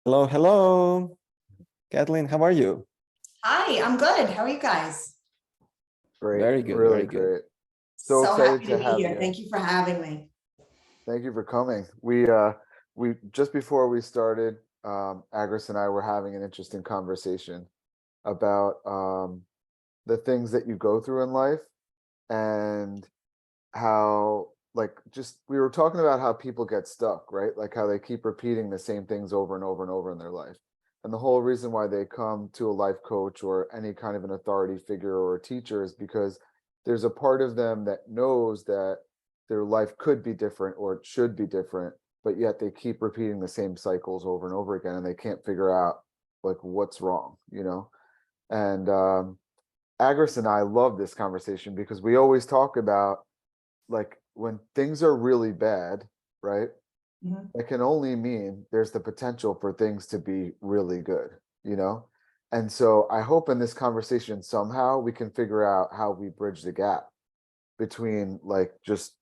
Hello, hello, Kathleen. How are you? Hi, I'm good. How are you guys? Great, Very good, really very good. great. So So excited happy to to be have here. you. Thank you for having me. Thank you for coming. We just before we started, Agris and I were having an interesting conversation about the things that you go through in life and how just we were talking about how people get stuck, right? Like how they keep repeating the same things over and over and over in their life. And the whole reason why they come to a life coach or any kind of an authority figure or a teacher is because there's a part of them that knows that their life could be different or it should be different, but yet they keep repeating the same cycles over and over again and they can't figure out like what's wrong. And Agris and I love this conversation because we always talk about like when things are really bad, right? Mhm. It can only mean there's the potential for things to be really good. And so I hope in this conversation somehow we can figure out how we bridge the gap between like just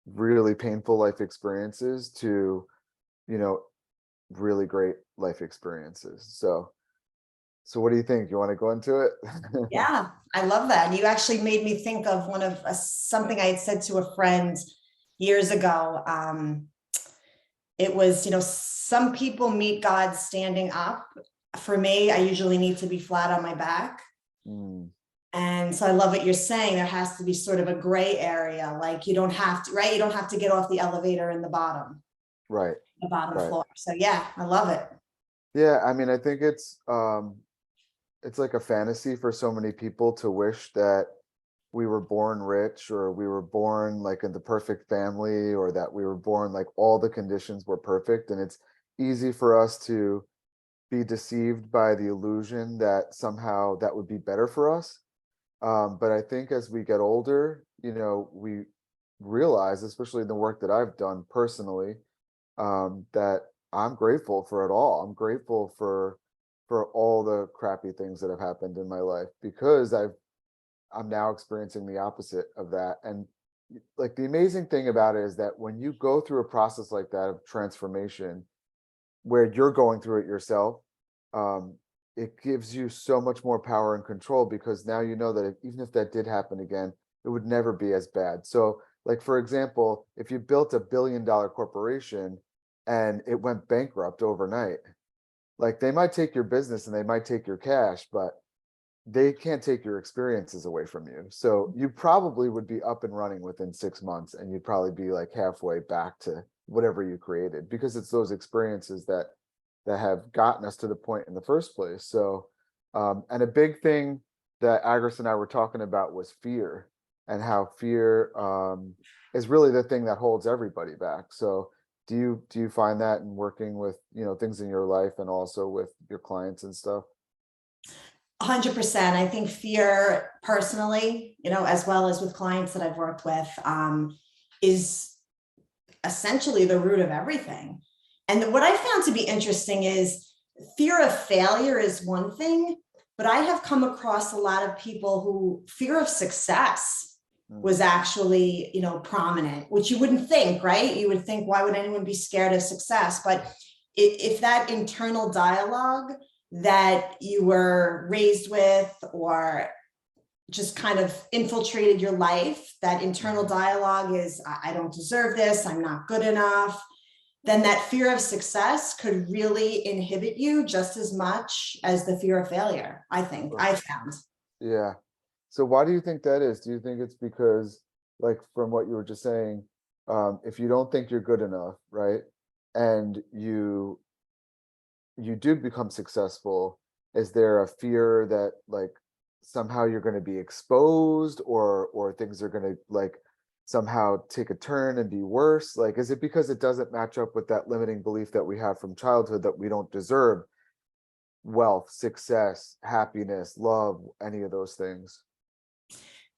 really painful life experiences to, you know, really great life experiences. So what do you think? You want to go into it? Yeah, I love that. And you actually made me think of something I had said to a friend years ago. It was, some people meet God standing up. For me, I usually need to be flat on my back. Mm, And so I love what you're saying. There has to be sort of a gray area. Like you don't have to, right? You don't have to get off the elevator in the bottom right, right. floor. So yeah, I love it. Yeah, I mean, I think it's like a fantasy for so many people to wish that we were born rich or we were born like in the perfect family or that we were born like all the conditions were perfect, and it's easy for us to be deceived by the illusion that somehow that would be better for us. But I think as we get older, we realize, especially in the work that I've done personally, that I'm grateful for it all. I'm grateful for all the crappy things that have happened in my life because I'm now experiencing the opposite of that. And like the amazing thing about it is that when you go through a process like that of transformation, where you're going through it yourself, um, it gives you so much more power and control because now you know that even if that did happen again, it would never be as bad. So, like for example, if you built $1 billion corporation and it went bankrupt overnight, like they might take your business and they might take your cash, but they can't take your experiences away from you. So you probably would be up and running within 6 months and you'd probably be like halfway back to whatever you created because it's those experiences that have gotten us to the point in the first place. So and a big thing that Agris and I were talking about was fear and how fear is really the thing that holds everybody back. So do you find that in working with things in your life and also with your clients and stuff? 100%. I think fear personally, as well as with clients that I've worked with, is essentially the root of everything. And what I found to be interesting is fear of failure is one thing, but I have come across a lot of people who fear of success was actually, prominent, which you wouldn't think, right? You would think, why would anyone be scared of success? But if that internal dialogue that you were raised with or just kind of infiltrated your life, that internal dialogue is, I don't deserve this, I'm not good enough, then that fear of success could really inhibit you just as much as the fear of failure, I think, I found. Yeah. So why do you think that is? Do you think it's because, like, from what you were just saying, if you don't think you're good enough, right, and you do become successful, is there a fear that like somehow you're going to be exposed or things are going to like somehow take a turn and be worse? Like, is it because it doesn't match up with that limiting belief that we have from childhood that we don't deserve wealth, success, happiness, love, any of those things?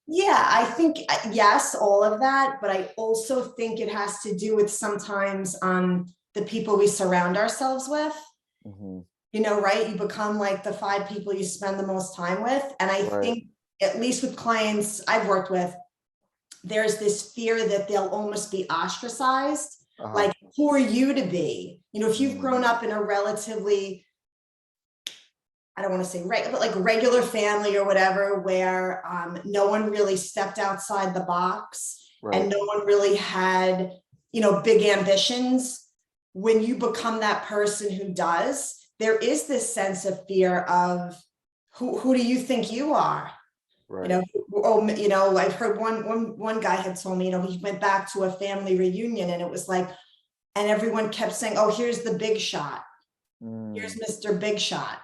Yeah, I think, yes, all of that, but I also think it has to do with sometimes the people we surround ourselves with. Hmm. Right? You become like the 5 people you spend the most time with. And I Right. think, at least with clients I've worked with, there's this fear that they'll almost be ostracized Like, who are you to be? You know, if you've grown up in a relatively, I don't want to say regular, but like regular family or whatever, where no one really stepped outside the box and no one really had, you know, big ambitions. When you become that person who does, there is this sense of fear of who do you think you are? Right. You know, I've heard one guy had told me, you know, he went back to a family reunion and it was like, and everyone kept saying, oh, here's the big shot. Here's Mr. Big Shot.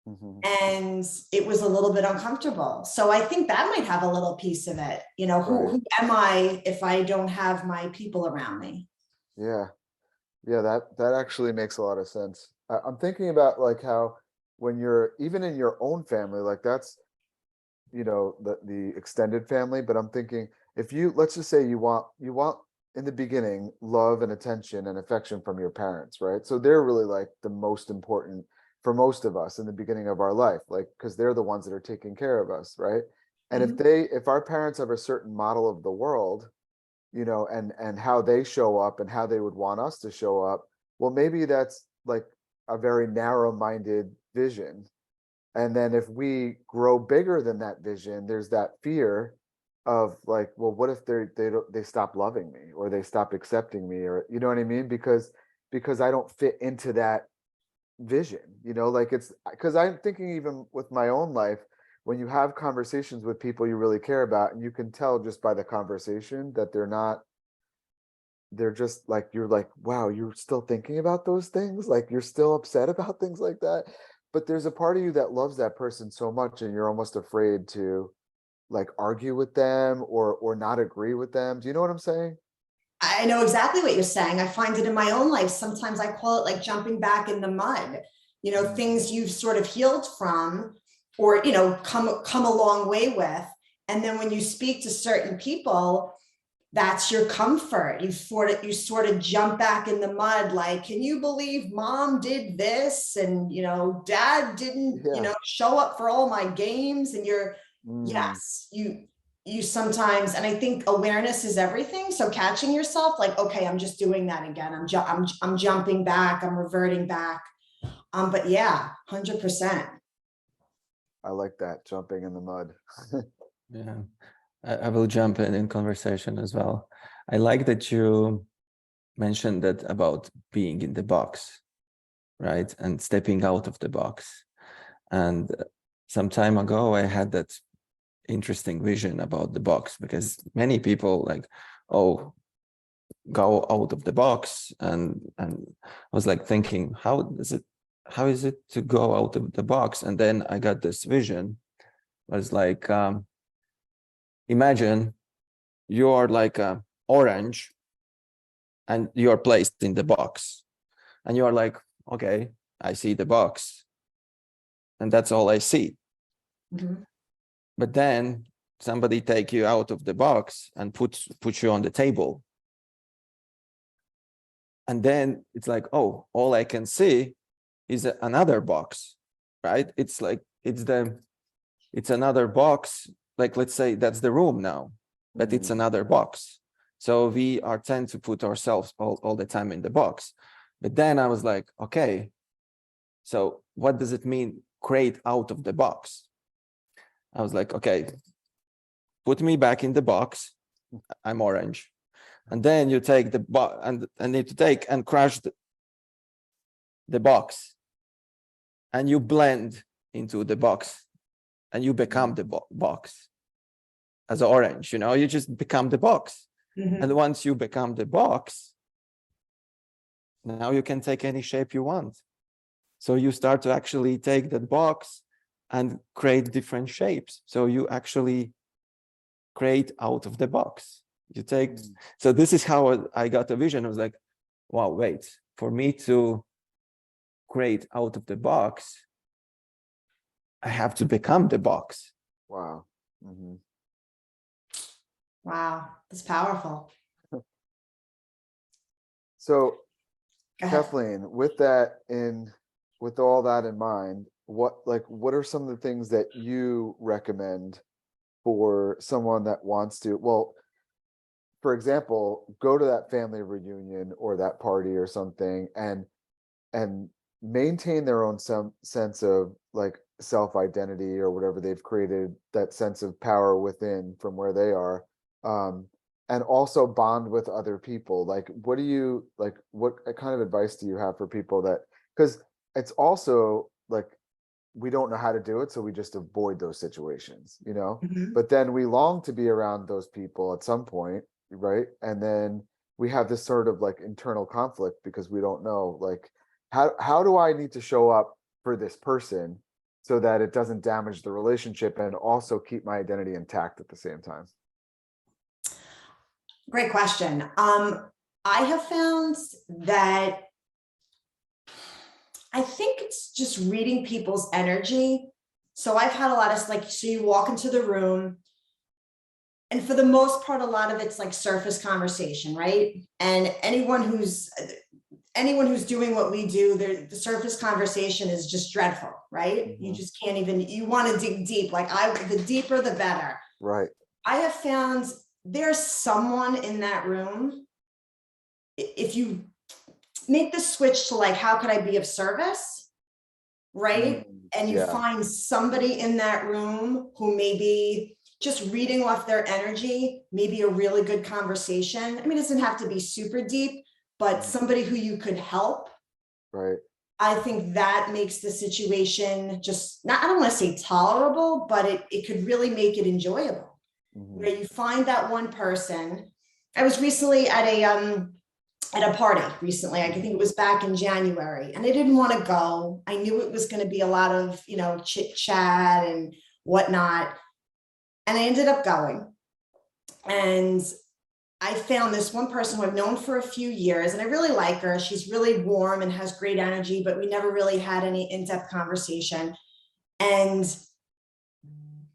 And it was a little bit uncomfortable. So I think that might have a little piece of it. You know, who am I if I don't have my people around me? Yeah. Yeah, that actually makes a lot of sense. I'm thinking about like how when you're even in your own family, like that's, you know, the extended family, but I'm thinking if you, let's just say you want in the beginning love and attention and affection from your parents, right? So they're really like the most important for most of us in the beginning of our life, like because they're the ones that are taking care of us, right? And if our parents have a certain model of the world, you know, and how they show up and how they would want us to show up, well, maybe that's like a very narrow-minded vision. And then if we grow bigger than that vision, there's that fear of like, well, what if they stop loving me or they stop accepting me, or you know what I mean? Because I don't fit into that vision, you know, like it's because I'm thinking even with my own life, when you have conversations with people you really care about, and you can tell just by the conversation that they're just like, you're like, wow, you're still thinking about those things, like you're still upset about things like that. But there's a part of you that loves that person so much and you're almost afraid to like argue with them or not agree with them. Do you know what I'm saying? I know exactly what you're saying. I find it in my own life. Sometimes I call it like jumping back in the mud, you know, things you've sort of healed from or, you know, come a long way with. And then when you speak to certain people, that's your comfort. You sort of jump back in the mud. Like, can you believe mom did this? And, you know, dad didn't, you know, show up for all my games. And yes, you sometimes, and I think awareness is everything. So catching yourself like, okay, I'm just doing that again. I'm jumping back, I'm reverting back. But yeah, 100%. I like that, jumping in the mud. Yeah, I will jump in conversation as well. I like that you mentioned that about being in the box, right? And stepping out of the box. And some time ago, I had that interesting vision about the box, because many people like, oh, go out of the box. And I was like thinking, how is it to go out of the box? And then I got this vision. It was like, imagine you are like a orange and you are placed in the box and you are like, okay, I see the box and that's all I see. But then somebody take you out of the box and put you on the table. And then it's like, oh, all I can see is another box, right? It's like, it's another box. Like, let's say that's the room now, but it's another box. So we are tend to put ourselves all the time in the box. But then I was like, okay, so what does it mean, create out of the box? I was like, okay, put me back in the box. I'm orange. And then you take the box and need to take and crush the box. And you blend into the box and you become the box as orange, you know, you just become the box. And once you become the box, now you can take any shape you want. So you start to actually take that box and create different shapes. So you actually create out of the box. You take, so this is how I got a vision. I was like, wow, wait, for me to create out of the box, I have to become the box. Wow. Wow, that's powerful. So Go ahead. Kathleen, with all that in mind, what are some of the things that you recommend for someone that wants to, well, for example, go to that family reunion or that party or something, and maintain their own some sense of like self-identity or whatever they've created, that sense of power within from where they are, and also bond with other people. Like, what do you like, what kind of advice do you have for people that, because it's also like we don't know how to do it, so we just avoid those situations, you know? Mhm. But then we long to be around those people at some point, right? And then we have this sort of like internal conflict because we don't know, like, how do I need to show up for this person so that it doesn't damage the relationship and also keep my identity intact at the same time? Great question. I have found that I think it's just reading people's energy. So I've had a lot of like, so you walk into the room, and for the most part, a lot of it's like surface conversation, right? And anyone who's doing what we do, the surface conversation is just dreadful, right? You Mhm. just can't even, you want to dig deep. Like the deeper, the better. Right. I have found there's someone in that room. If you make the switch to like, how can I be of service? Right? And you Yeah. find somebody in that room who maybe just reading off their energy, maybe a really good conversation. I mean, it doesn't have to be super deep, but Mhm. somebody who you could help. Right. I think that makes the situation just not, I don't want to say tolerable, but it could really make it enjoyable. Mhm. Where you find that one person. I was recently at a party recently. I think it was back in January, and I didn't want to go. I knew it was going to be a lot of, chit chat and whatnot. And I ended up going. And I found this one person who I've known for a few years, and I really like her. She's really warm and has great energy, but we never really had any in-depth conversation. And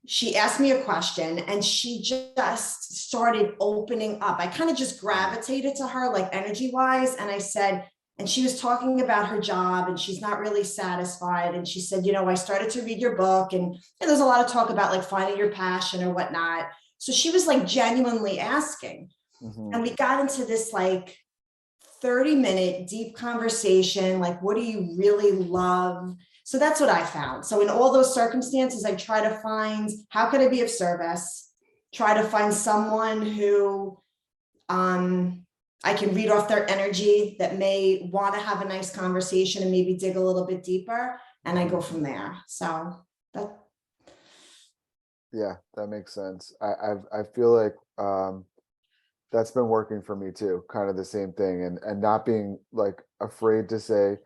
she asked me a question and she just started opening up. I kind of just gravitated to her, like energy wise. And I said, and she was talking about her job and she's not really satisfied. And she said, I started to read your book, and there's a lot of talk about like finding your passion or whatnot. So she was like genuinely asking. Mhm. And we got into this like 30-minute deep conversation. Like, what do you really love? So that's what I found. So in all those circumstances, I try to find, how could I be of service? Try to find someone who I can read off their energy, that may want to have a nice conversation and maybe dig a little bit deeper. And I go from there. So that. Yeah, that makes sense. I feel like that's been working for me too, kind of the same thing, and not being like afraid to say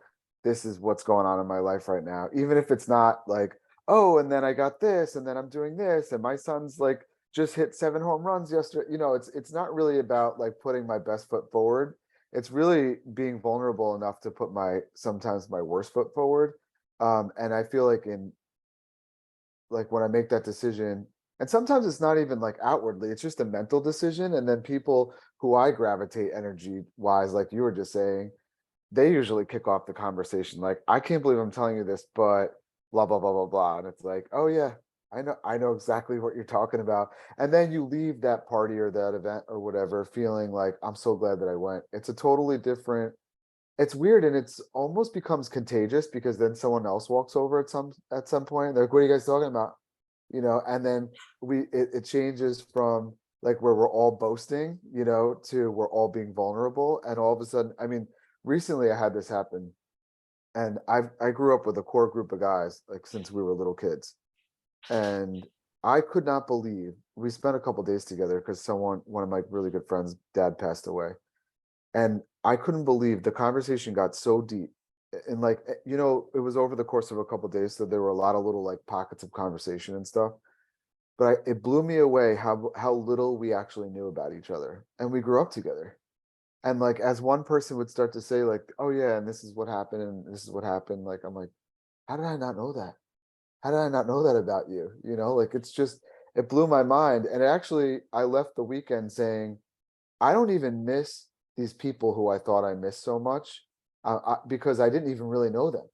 this is what's going on in my life right now, even if it's not like, oh, and then I got this and then I'm doing this and my son's like just hit 7 home runs yesterday. It's not really about like putting my best foot forward. It's really being vulnerable enough to put my sometimes my worst foot forward. And I feel like in like when I make that decision, and sometimes it's not even like outwardly, it's just a mental decision. And then people who I gravitate energy wise, like you were just saying, they usually kick off the conversation like, I can't believe I'm telling you this, but blah, blah, blah, blah, blah. And it's like, oh yeah, I know exactly what you're talking about. And then you leave that party or that event or whatever feeling like, I'm so glad that I went. It's a totally different, it's weird, and it's almost becomes contagious because then someone else walks over at some point. They're like, what are you guys talking about? And then it changes from like where we're all boasting, to we're all being vulnerable. And all of a sudden, I mean, recently I had this happen, and I grew up with a core group of guys like since we were little kids. And I could not believe we spent a couple days together because one of my really good friends' dad passed away. And I couldn't believe the conversation got so deep. And like, it was over the course of a couple days, so there were a lot of little like pockets of conversation and stuff. But it blew me away how little we actually knew about each other, and we grew up together. And like, as one person would start to say like, oh yeah, and this is what happened, and this is what happened, like I'm like, how did I not know that? How did I not know that about you? Like it's just, it blew my mind. And actually, I left the weekend saying, I don't even miss these people who I thought I missed so much, because I didn't even really know them.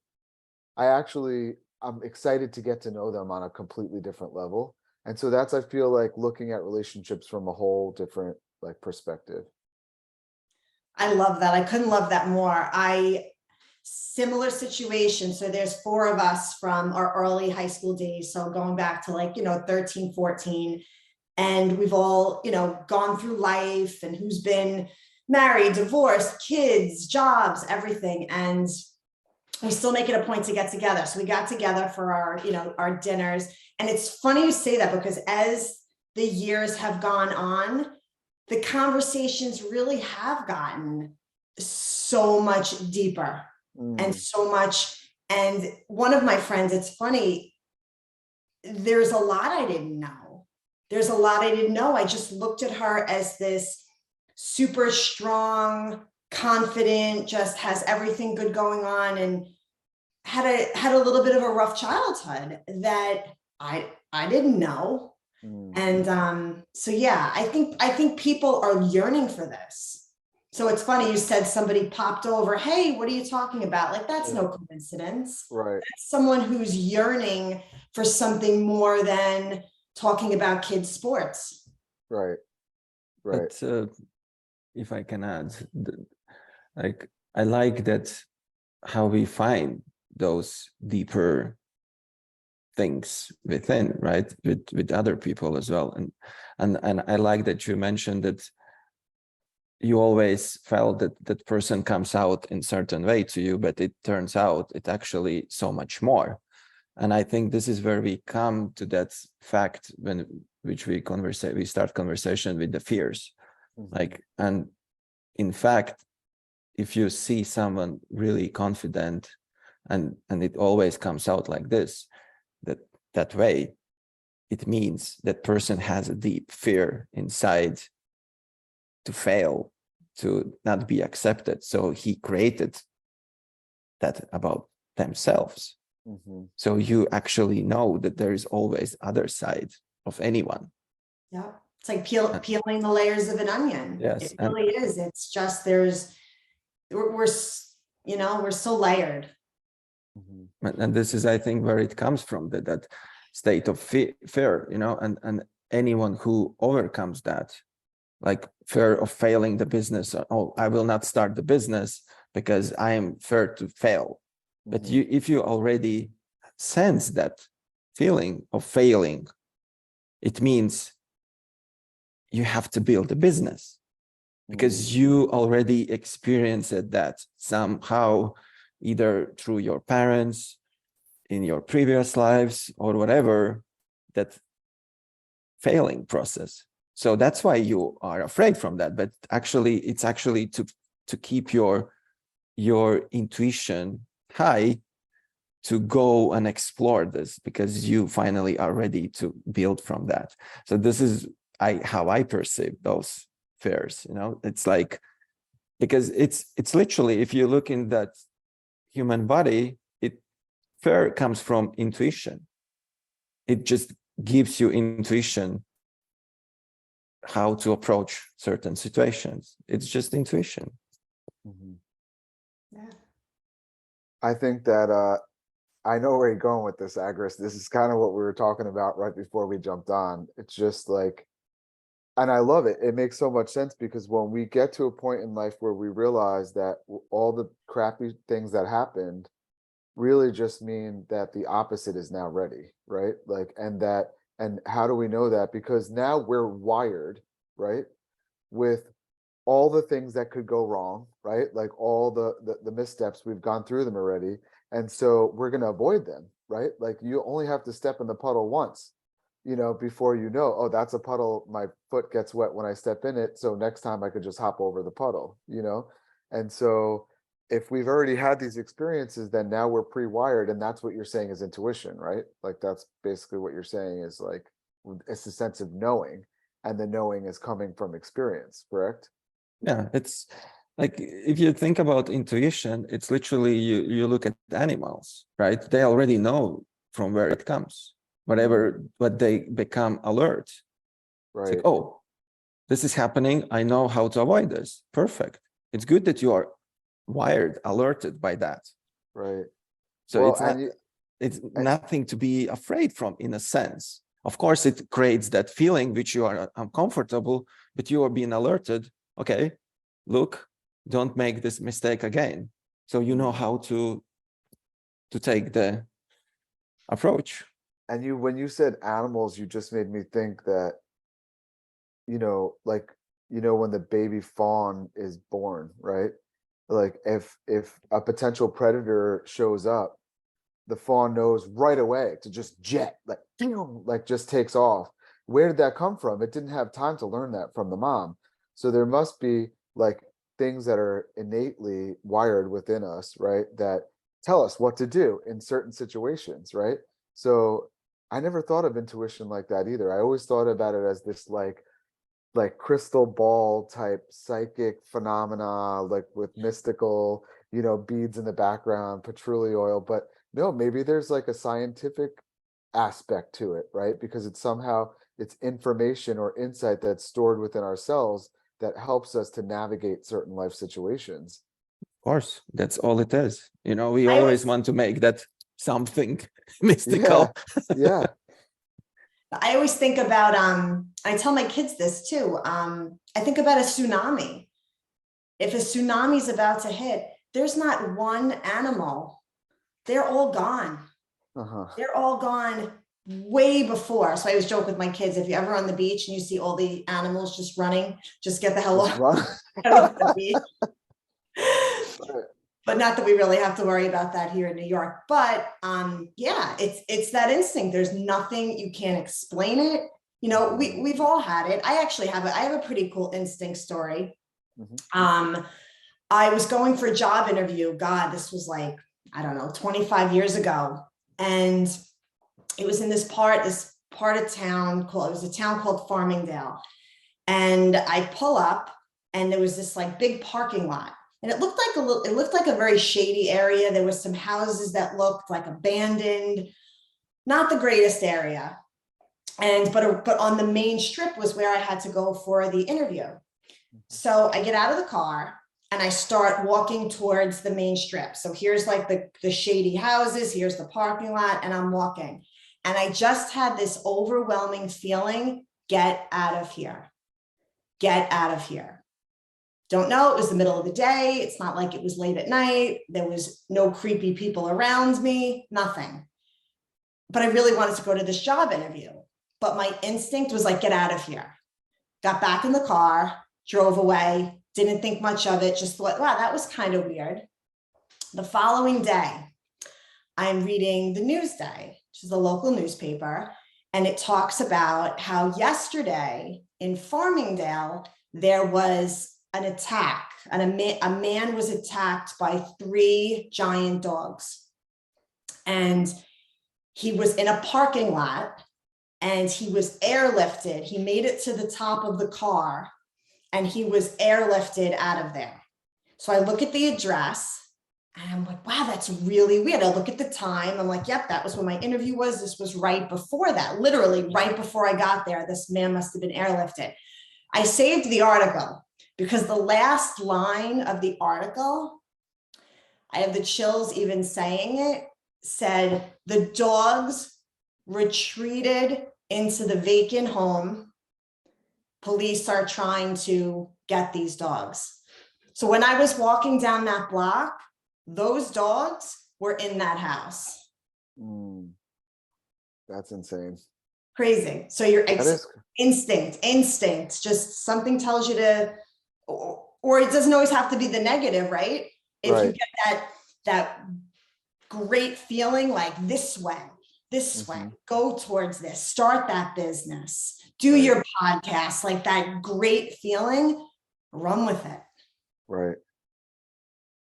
I'm excited to get to know them on a completely different level. And so that's, I feel like, looking at relationships from a whole different like perspective. I love that. I couldn't love that more. Similar situation. So there's 4 of us from our early high school days. So going back to 13, 14, and we've all, gone through life, and who's been married, divorced, kids, jobs, everything. And we still make it a point to get together. So we got together for our dinners. And it's funny you say that, because as the years have gone on, the conversations really have gotten so much deeper and so much. And one of my friends, it's funny, there's a lot I didn't know. I just looked at her as this super strong, confident, just has everything good going on, and had a little bit of a rough childhood that I didn't know. And so yeah, I think people are yearning for this. So it's funny, you said somebody popped over, hey, what are you talking about? Like, that's no coincidence. Right. That's someone who's yearning for something more than talking about kids' sports. Right. Right. But if I can add, I like that how we find those deeper things within, right, with other people as well. And I like that you mentioned that you always felt that that person comes out in certain way to you, but it turns out it actually so much more. And I think this is where we come to that fact we start conversation with the fears. And in fact, if you see someone really confident, and it always comes out like this, that way, it means that person has a deep fear inside to fail, to not be accepted. So he created that about themselves. So you actually know that there is always other side of anyone. Yeah, it's like peeling the layers of an onion. Yes, it really is. It's just we're so layered. And this is, I think, where it comes from, that state of fear, and anyone who overcomes that, like fear of failing the business. Oh, I will not start the business because I am fear to fail. But if you already sense that feeling of failing, it means you have to build a business, because you already experienced that somehow, either through your parents, in your previous lives, or whatever, that failing process. So that's why you are afraid from that. But actually, it's actually to keep your intuition high, to go and explore this, because you finally are ready to build from that. So this is how I perceive those fears. It's like, because it's literally, if you look in that human body, fear comes from intuition. It just gives you intuition how to approach certain situations. It's just intuition. Yeah. I think that I know where you're going with this, Agris. This is kind of what we were talking about right before we jumped on. It's just like, and I love it. It makes so much sense, because when we get to a point in life where we realize that all the crappy things that happened really just mean that the opposite is now ready, right? And how do we know that? Because now we're wired, right, with all the things that could go wrong, right? Like all the missteps, we've gone through them already. And so we're going to avoid them, right? Like, you only have to step in the puddle once, before oh, that's a puddle. My foot gets wet when I step in it. So next time I could just hop over the puddle, And so if we've already had these experiences, then now we're pre-wired. And that's what you're saying is intuition, right? Like, that's basically what you're saying is like, it's a sense of knowing, and the knowing is coming from experience, correct? Yeah, it's like, if you think about intuition, it's literally, you look at animals, right? They already know from where it comes, what they become alert. Right. It's like, oh, this is happening. I know how to avoid this. Perfect. It's good that you are wired, alerted by that. Right. So Well, it's nothing to be afraid from, in a sense. Of course, it creates that feeling which you are uncomfortable, but you are being alerted. Okay, look, don't make this mistake again. So you know how to take the approach. And when you said animals, you just made me think that, like, when the baby fawn is born, right? Like if a potential predator shows up, the fawn knows right away to just jet, like, like just takes off. Where did that come from? It didn't have time to learn that from the mom. So there must be like things that are innately wired within us, right? That tell us what to do in certain situations, right? So I never thought of intuition like that either. I always thought about it as this like crystal ball type psychic phenomena, like with mystical, beads in the background, patchouli oil. But no, maybe there's like a scientific aspect to it, right? Because it's information or insight that's stored within ourselves that helps us to navigate certain life situations. Of course, that's all it is. We I always always, want to make that something Yeah, mystical. yeah. I always think about, I tell my kids this too. I think about a tsunami. If a tsunami is about to hit, there's not one animal. They're all gone. Uh-huh. They're all gone way before. So I always joke with my kids, if you're ever on the beach and you see all the animals just running, just get the hell Just off run. of the beach. But not that we really have to worry about that here in New York. But yeah, it's that instinct. There's nothing, you can't explain it. We've all had it. I actually have I have a pretty cool instinct story. Mhm. I was going for a job interview. God, this was like, I don't know, 25 years ago. And it was in this part of town called, it was a town called Farmingdale. And I pull up and there was this like big parking lot. And it looked like a very shady area. There was some houses that looked like abandoned, not the greatest area. But on the main strip was where I had to go for the interview. So I get out of the car and I start walking towards the main strip. So here's like the shady houses, here's the parking lot, and I'm walking. And I just had this overwhelming feeling, get out of here. Get out of here. Don't know, it was the middle of the day. It's not like it was late at night. There was no creepy people around me, nothing. But I really wanted to go to this job interview. But my instinct was like, get out of here. Got back in the car, drove away, didn't think much of it, just thought, wow, that was kind of weird. The following day, I'm reading the Newsday, which is a local newspaper, and it talks about how yesterday in Farmingdale, there was an attack, and a man was attacked by 3 giant dogs. And he was in a parking lot and he was airlifted. He made it to the top of the car and he was airlifted out of there. So I look at the address and I'm like, wow, that's really weird. I look at the time. I'm like, yep, that was when my interview was. This was right before that, literally right before I got there. This man must have been airlifted. I saved the article because the last line of the article, I have the chills even saying it, said the dogs retreated into the vacant home. Police are trying to get these dogs. So when I was walking down that block, those dogs were in that house. That's insane. Crazy. So your That instinct, just something tells you to, or it doesn't always have to be the negative, right? If you right. get that great feeling like this way, go towards this, start that business, do Right. your podcast, like that great feeling, run with it. Right.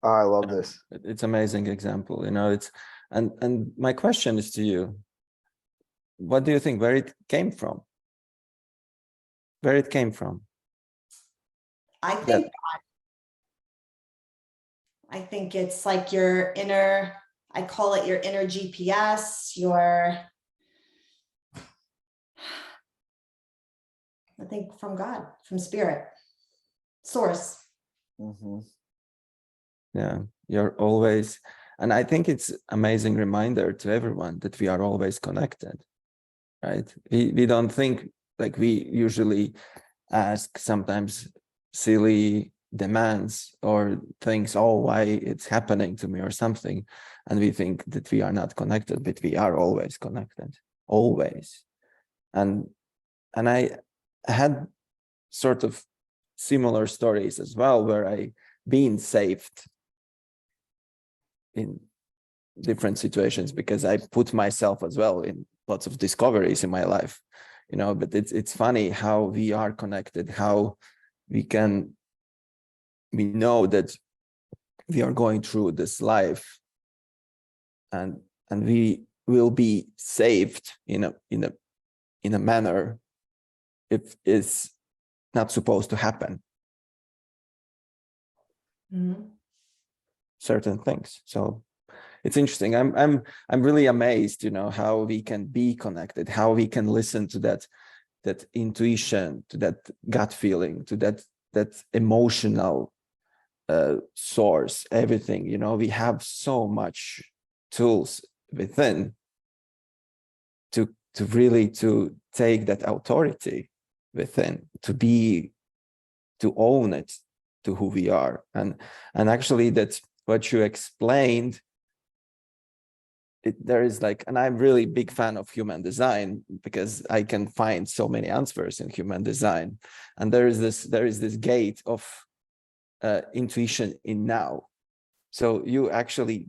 Oh, I love this. It's amazing example. It's and my question is to you. What do you think? Where it came from? Where it came from? I think it's like your inner, I call it your inner GPS, I think from God, from spirit, source. Yeah, you're always, and I think it's amazing reminder to everyone that we are always connected. right? We don't think, like we usually ask sometimes silly demands or things, oh, why it's happening to me or something. And we think that we are not connected, but we are always connected, always. And I had sort of similar stories as well, where I been saved in different situations because I put myself as well in lots of discoveries in my life, you know. But it's funny how we are connected, how we know that we are going through this life, and we will be saved in a manner if it's not supposed to happen. Certain things. So it's interesting. I'm really amazed, you know, how we can be connected, how we can listen to that intuition, to that gut feeling, to that emotional source, everything. You know, we have so much tools within to really to take that authority within, to own it, to who we are. And actually that's what you explained. There is like, and I'm really big fan of human design because I can find so many answers in human design. And there is this gate of intuition in now. So you actually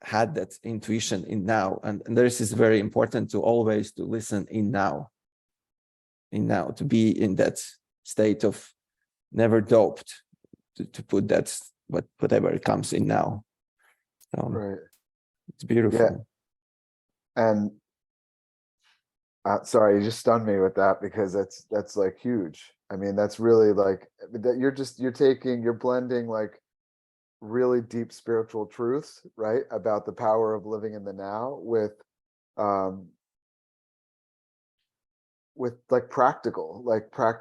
had that intuition in now, and this is very important, to always to listen in now, to be in that state of never doped, to put that whatever comes in now. Right. It's beautiful. Yeah. And sorry, you just stunned me with that, because that's like huge. I mean, that's really like that. You're blending like really deep spiritual truths, right, about the power of living in the now with like practical, like how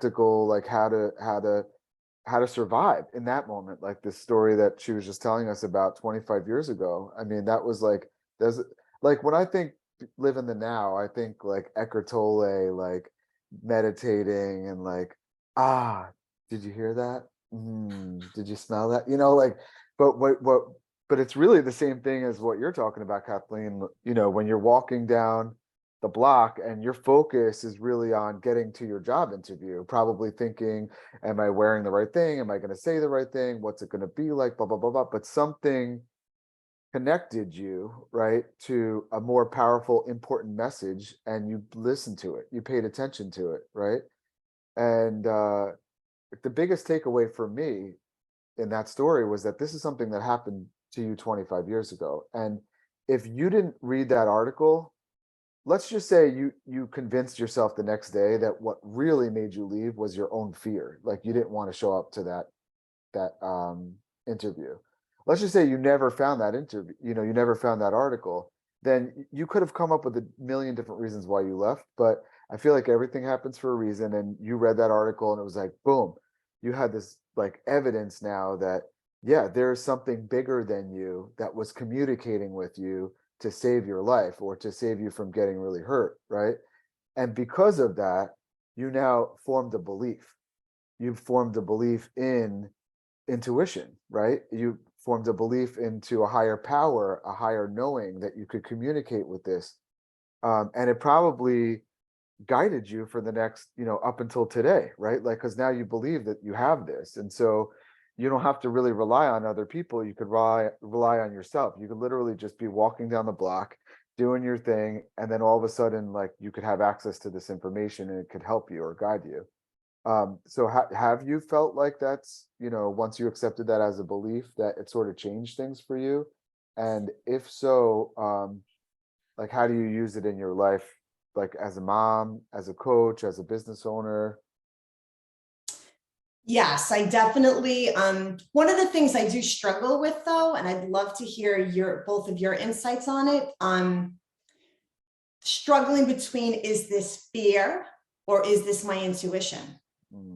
to survive in that moment. Like this story that she was just telling us about 25 years ago. I mean, that was like, there's like, when I think live in the now, I think like Eckhart Tolle, like meditating and like, did you hear that? Did you smell that? You know, like, but it's really the same thing as what you're talking about, Kathleen. You know, when you're walking down the block and your focus is really on getting to your job interview, probably thinking, am I wearing the right thing? Am I going to say the right thing? What's it going to be like? Blah, blah, blah, blah. But something connected you, right, to a more powerful, important message, and you listened to it. You paid attention to it, right? And the biggest takeaway for me in that story was that this is something that happened to you 25 years ago. And if you didn't read that article, let's just say you convinced yourself the next day that what really made you leave was your own fear. Like you didn't want to show up to that interview. Let's just say you never found that interview, you never found that article. Then you could have come up with a million different reasons why you left. But I feel like everything happens for a reason. And you read that article and it was like, boom, you had this like evidence now that, yeah, there's something bigger than you that was communicating with you to save your life or to save you from getting really hurt, right? And because of that, you now formed a belief. You've formed a belief in intuition, right? You formed a belief into a higher power, a higher knowing that you could communicate with this. And it probably guided you for the next, up until today, right? Like, because now you believe that you have this. And so you don't have to really rely on other people. You could rely on yourself. You could literally just be walking down the block, doing your thing. And then all of a sudden, like you could have access to this information and it could help you or guide you. So have you felt like that's, once you accepted that as a belief, that it sort of changed things for you? And if so, like, how do you use it in your life? Like as a mom, as a coach, as a business owner? Yes, I definitely, one of the things I do struggle with though, and I'd love to hear both of your insights on it, struggling between, is this fear or is this my intuition?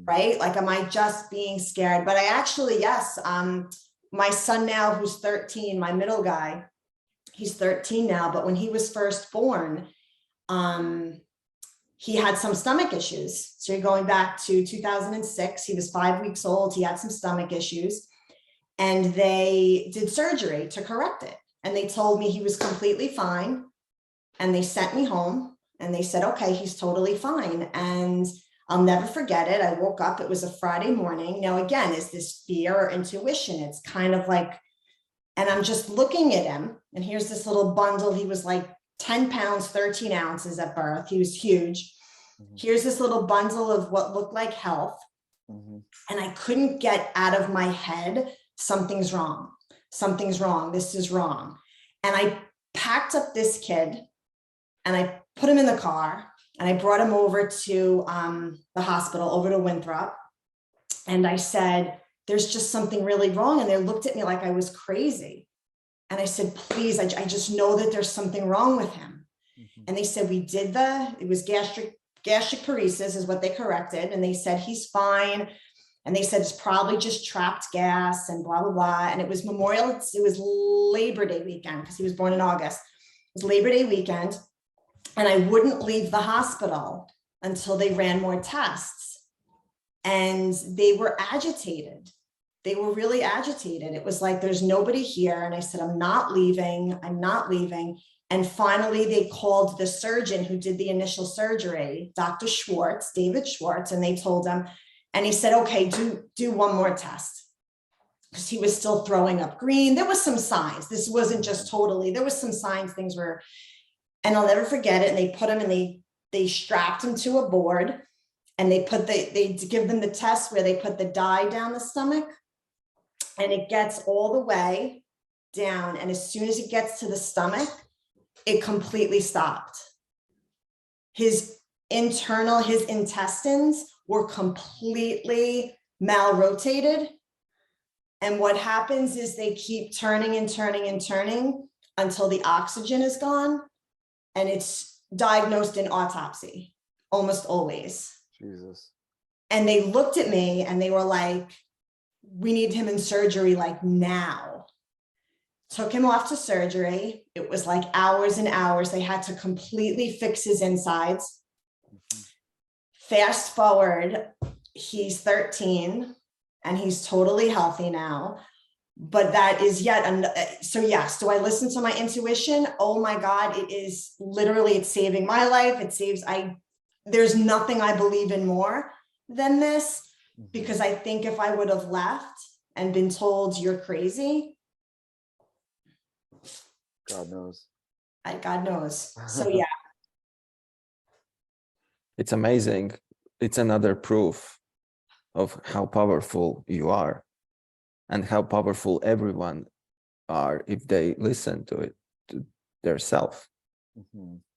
Right? Like, am I just being scared? But I actually, yes, my son now, who's 13, my middle guy, he's 13 now, but when he was first born, he had some stomach issues. So you're going back to 2006. He was 5 weeks old. He had some stomach issues, and they did surgery to correct it. And they told me he was completely fine. And they sent me home and they said, okay, he's totally fine. And I'll never forget it. I woke up, it was a Friday morning. Now, again, is this fear or intuition? It's kind of like, and I'm just looking at him, and here's this little bundle. He was like 10 pounds, 13 ounces at birth. He was huge. Here's this little bundle of what looked like health. And I couldn't get out of my head, something's wrong. Something's wrong. This is wrong. And I packed up this kid and I put him in the car and I brought him over to the hospital, over to Winthrop. And I said, there's just something really wrong. And they looked at me like I was crazy. And I said, please, I just know that there's something wrong with him. And they said, it was gastric paresis is what they corrected. And they said, he's fine. And they said, it's probably just trapped gas and blah, blah, blah. And it was it was Labor Day weekend, because he was born in August. It was Labor Day weekend. And I wouldn't leave the hospital until they ran more tests. And they were agitated. They were really agitated. It was like, there's nobody here. And I said, I'm not leaving. I'm not leaving. And finally, they called the surgeon who did the initial surgery, Dr. Schwartz, David Schwartz, and they told him, and he said, okay, do one more test. Because he was still throwing up green. There was some signs. This wasn't just totally, there was some signs things were, and I'll never forget it. And they put him and they strapped him to a board, and they give them the test where they put the dye down the stomach, and it gets all the way down. And as soon as it gets to the stomach, it completely stopped. His intestines were completely malrotated. And what happens is they keep turning and turning and turning until the oxygen is gone. And it's diagnosed in autopsy, almost always. Jesus. And they looked at me and they were like, we need him in surgery like now. Took him off to surgery. It was like hours and hours. They had to completely fix his insides. Fast forward, he's 13 and he's totally healthy now. But that is so yes, do I listen to my intuition? Oh my God, it is literally, it's saving my life. There's nothing I believe in more than this, because I think if I would have left and been told you're crazy, God knows. God knows. So yeah. It's amazing. It's another proof of how powerful you are and how powerful everyone are if they listen to it, to their self,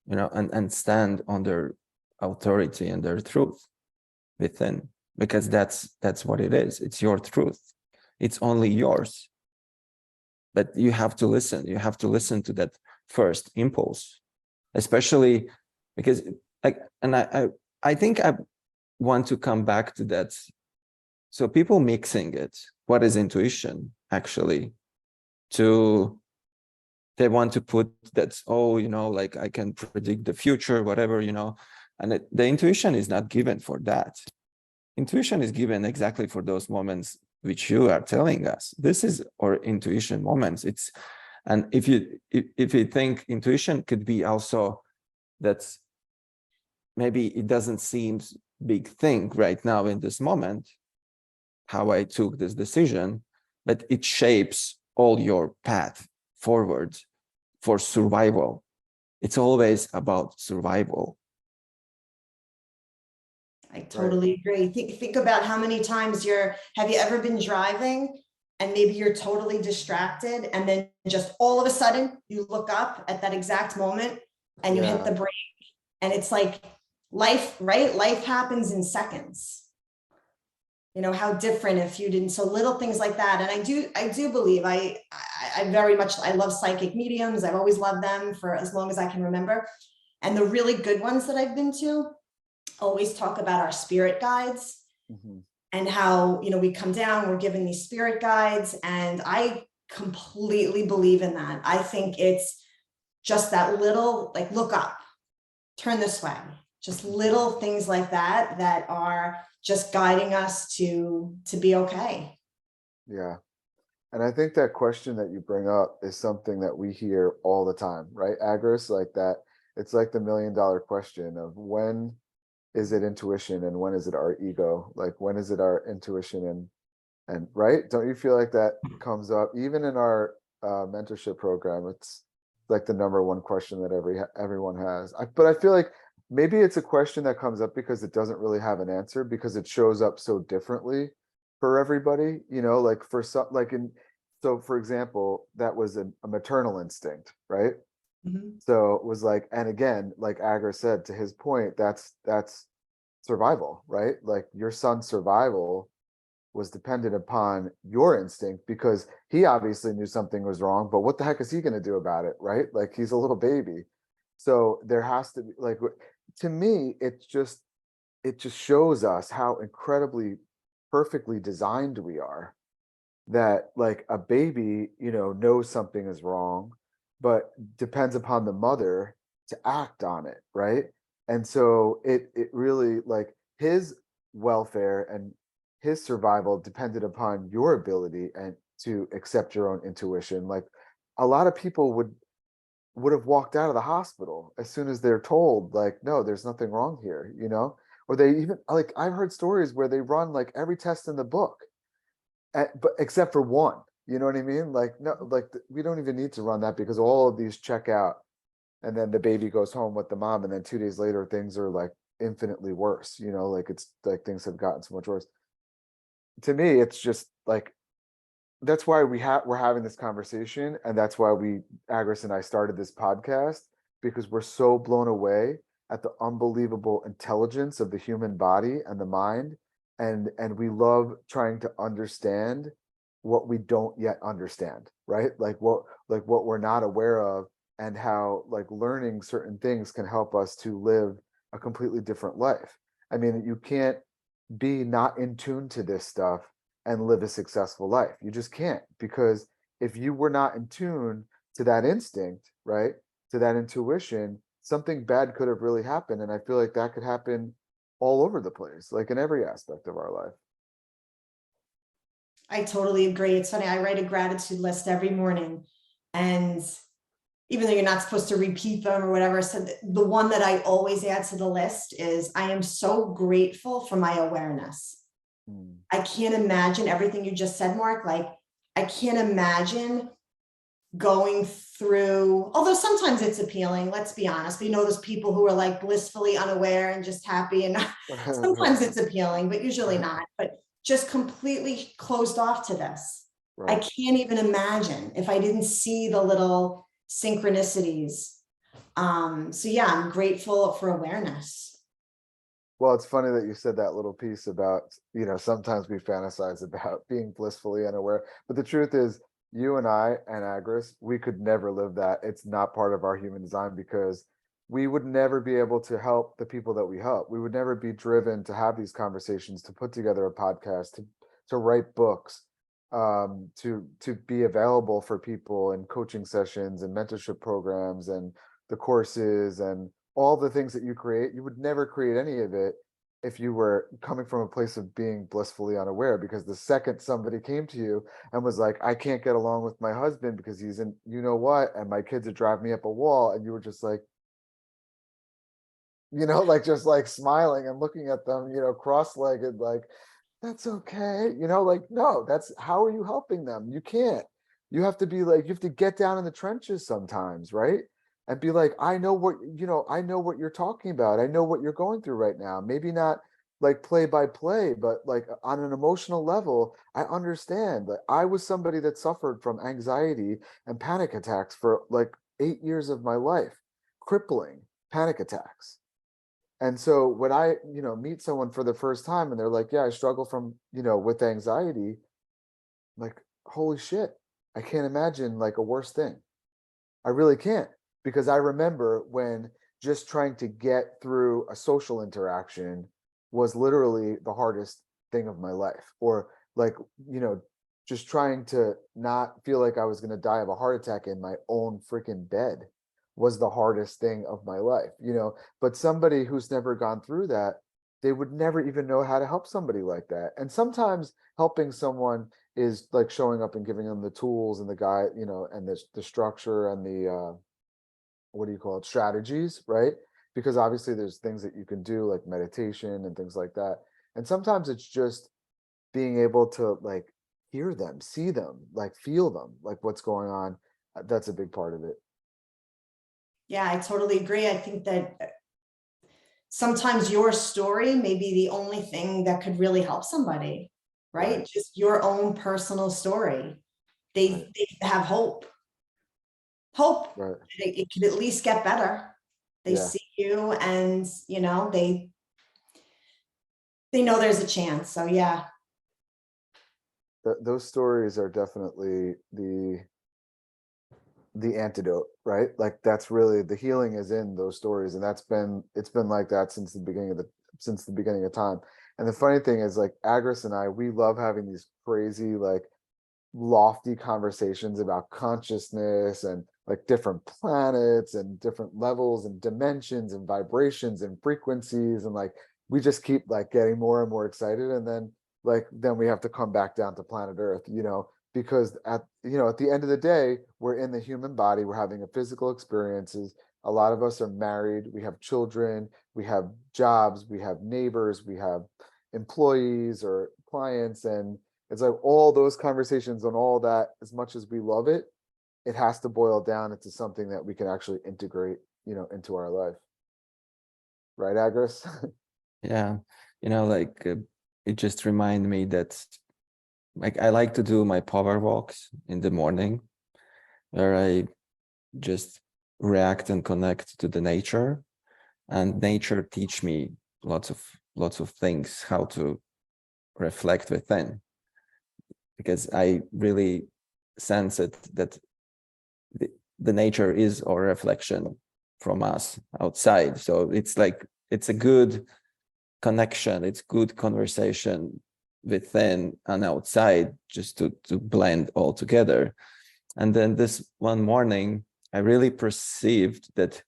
and stand on their authority and their truth within, because that's what it is. It's your truth. It's only yours. But you have to listen. You have to listen to that first impulse, especially because I think I want to come back to that. So people mixing it, what is intuition actually, they want to put that, like I can predict the future, whatever, and the intuition is not given for that. Intuition is given exactly for those moments which you are telling us. This is our intuition moments. And if you think intuition could be also that maybe it doesn't seem big thing right now in this moment, how I took this decision, but it shapes all your path forward for survival. It's always about survival. I totally agree. Think about how many times have you ever been driving and maybe you're totally distracted, and then just all of a sudden you look up at that exact moment and you hit the brake, and it's like life, right? Life happens in seconds. How different if you didn't, so little things like that. And I do believe I love psychic mediums. I've always loved them for as long as I can remember. And the really good ones that I've been to always talk about our spirit guides and how, we come down, we're given these spirit guides. And I completely believe in that. I think it's just that little, like, look up, turn this way, just little things like that that are just guiding us to be okay. Yeah. And I think that question that you bring up is something that we hear all the time, right? Agris, like that, it's like the $1 million question of when is it intuition and when is it our ego? Like when is it our intuition and right? Don't you feel like that comes up even in our mentorship program? It's like the number one question that everyone has. But I feel like maybe it's a question that comes up because it doesn't really have an answer because it shows up so differently for everybody, you know, like for some, like in, so for example, that was a maternal instinct, right? Mhm. So it was like, and again, like Agar said, to his point, that's survival, right? Like your son's survival was dependent upon your instinct because he obviously knew something was wrong, but what the heck is he going to do about it, right? Like he's a little baby. So there has to be like, to me, it just shows us how incredibly perfectly designed we are, that like a baby, you know, knows something is wrong, but depends upon the mother to act on it, right? And so it really like his welfare and his survival depended upon your ability and to accept your own intuition. Like a lot of people would have walked out of the hospital as soon as they're told like, no, there's nothing wrong here, you know? Or they even like I've heard stories where they run like every test in the book, but except for one, you know what I mean? Like, no, like we don't even need to run that because all of these check out and then the baby goes home with the mom. And then 2 days later, things are like infinitely worse, you know, like it's like things have gotten so much worse. To me, it's just like, that's why we're having this conversation. And that's why Agris and I started this podcast, because we're so blown away at the unbelievable intelligence of the human body and the mind. And we love trying to understand what we don't yet understand, right? Like what we're not aware of, and how like learning certain things can help us to live a completely different life. I mean, you can't be not in tune to this stuff and live a successful life. You just can't, because if you were not in tune to that instinct, right, to that intuition, something bad could have really happened. And I feel like that could happen all over the place, like in every aspect of our life. I totally agree. It's funny. I write a gratitude list every morning, and even though you're not supposed to repeat them or whatever, so the one that I always add to the list is I am so grateful for my awareness. I can't imagine everything you just said, Mark. Like, I can't imagine going through, although sometimes it's appealing, let's be honest. We know those people who are like blissfully unaware and just happy, and sometimes it's appealing, but usually not. But just completely closed off to this. I Right. can't even imagine if I didn't see the little synchronicities. So yeah, I'm grateful for awareness. Well, it's funny that you said that little piece about, you know, sometimes we fantasize about being blissfully unaware, but the truth is you and I and Agris, we could never live that. It's not part of our human design, because we would never be able to help the people that we help. We would never be driven to have these conversations, to put together a podcast, to write books, to be available for people in coaching sessions and mentorship programs and the courses and all the things that you create. You would never create any of it if you were coming from a place of being blissfully unaware, because the second somebody came to you and was like, I can't get along with my husband because he's in, you know what, and my kids are driving me up a wall, and you were just like, you know, like just like smiling and looking at them, you know, cross-legged, like, that's okay, you know, like, no, that's, how are you helping them? You can't. You have to be like, you have to get down in the trenches sometimes, right? And be like, I know what, you know, I know what you're talking about. I know what you're going through right now. Maybe not like play by play, but like on an emotional level, I understand that I was somebody that suffered from anxiety and panic attacks for like 8 years of my life, crippling panic attacks. And so when I, you know, meet someone for the first time and they're like, yeah, I struggle from, you know, with anxiety, like, holy shit, I can't imagine like a worse thing. I really can't, because I remember when just trying to get through a social interaction was literally the hardest thing of my life. Or like, you know, just trying to not feel like I was going to die of a heart attack in my own freaking bed was the hardest thing of my life, you know. But somebody who's never gone through that, they would never even know how to help somebody like that. And sometimes helping someone is like showing up and giving them the tools and the guide, you know, and the structure and the what do you call it, strategies, right? Because obviously there's things that you can do like meditation and things like that. And sometimes it's just being able to like hear them, see them, like feel them, like what's going on. That's a big part of it. Yeah, I totally agree. I think that sometimes your story may be the only thing that could really help somebody, right? Right. Just your own personal story. Right. They have hope Right. that it could at least get better. They Yeah. see you and, you know, they know there's a chance. So yeah. Those stories are definitely the antidote, right? Like that's really the healing is in those stories, and it's been like that since the beginning of time. And the funny thing is, like Agris and I, we love having these crazy, like lofty conversations about consciousness and like different planets and different levels and dimensions and vibrations and frequencies, and like we just keep like getting more and more excited, and then we have to come back down to planet Earth, you know, because at the end of the day, we're in the human body, we're having a physical experiences. A lot of us are married, we have children, we have jobs, we have neighbors, we have employees or clients, and it's like all those conversations and all that, as much as we love it, it has to boil down into something that we can actually integrate, you know, into our life. Right, Agris? Yeah, like it just reminded me that like I like to do my power walks in the morning where I just react and connect to the nature, and nature teach me lots of things, how to reflect within, because I really sense it that the nature is our reflection from us outside. So it's like it's a good connection, it's good conversation within and outside, just to blend all together. And then this one morning I really perceived that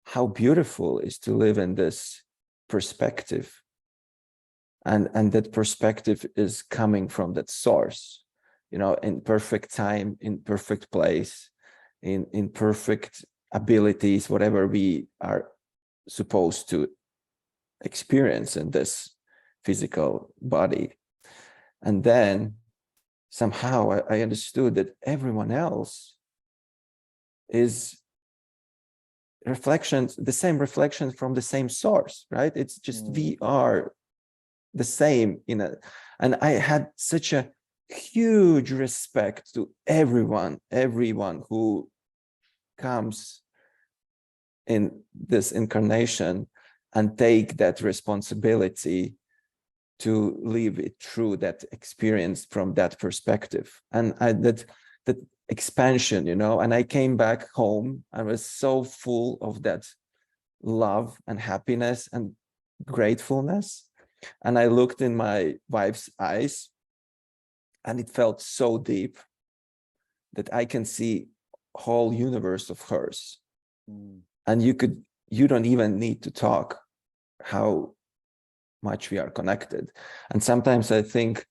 how beautiful is to live in this perspective, and that perspective is coming from that source, in perfect time, in perfect place, in perfect abilities, whatever we are supposed to experience in this physical body. And then somehow I understood that everyone else is reflections, the same reflections from the same source, right? It's just we are the same and I had such a huge respect to everyone who comes in this incarnation and take that responsibility to live it through that experience from that perspective. And that expansion, and I came back home. I was so full of that love and happiness and gratefulness. And I looked in my wife's eyes, and it felt so deep that I can see whole universe of hers. And you don't even need to talk how much we are connected. And sometimes I think,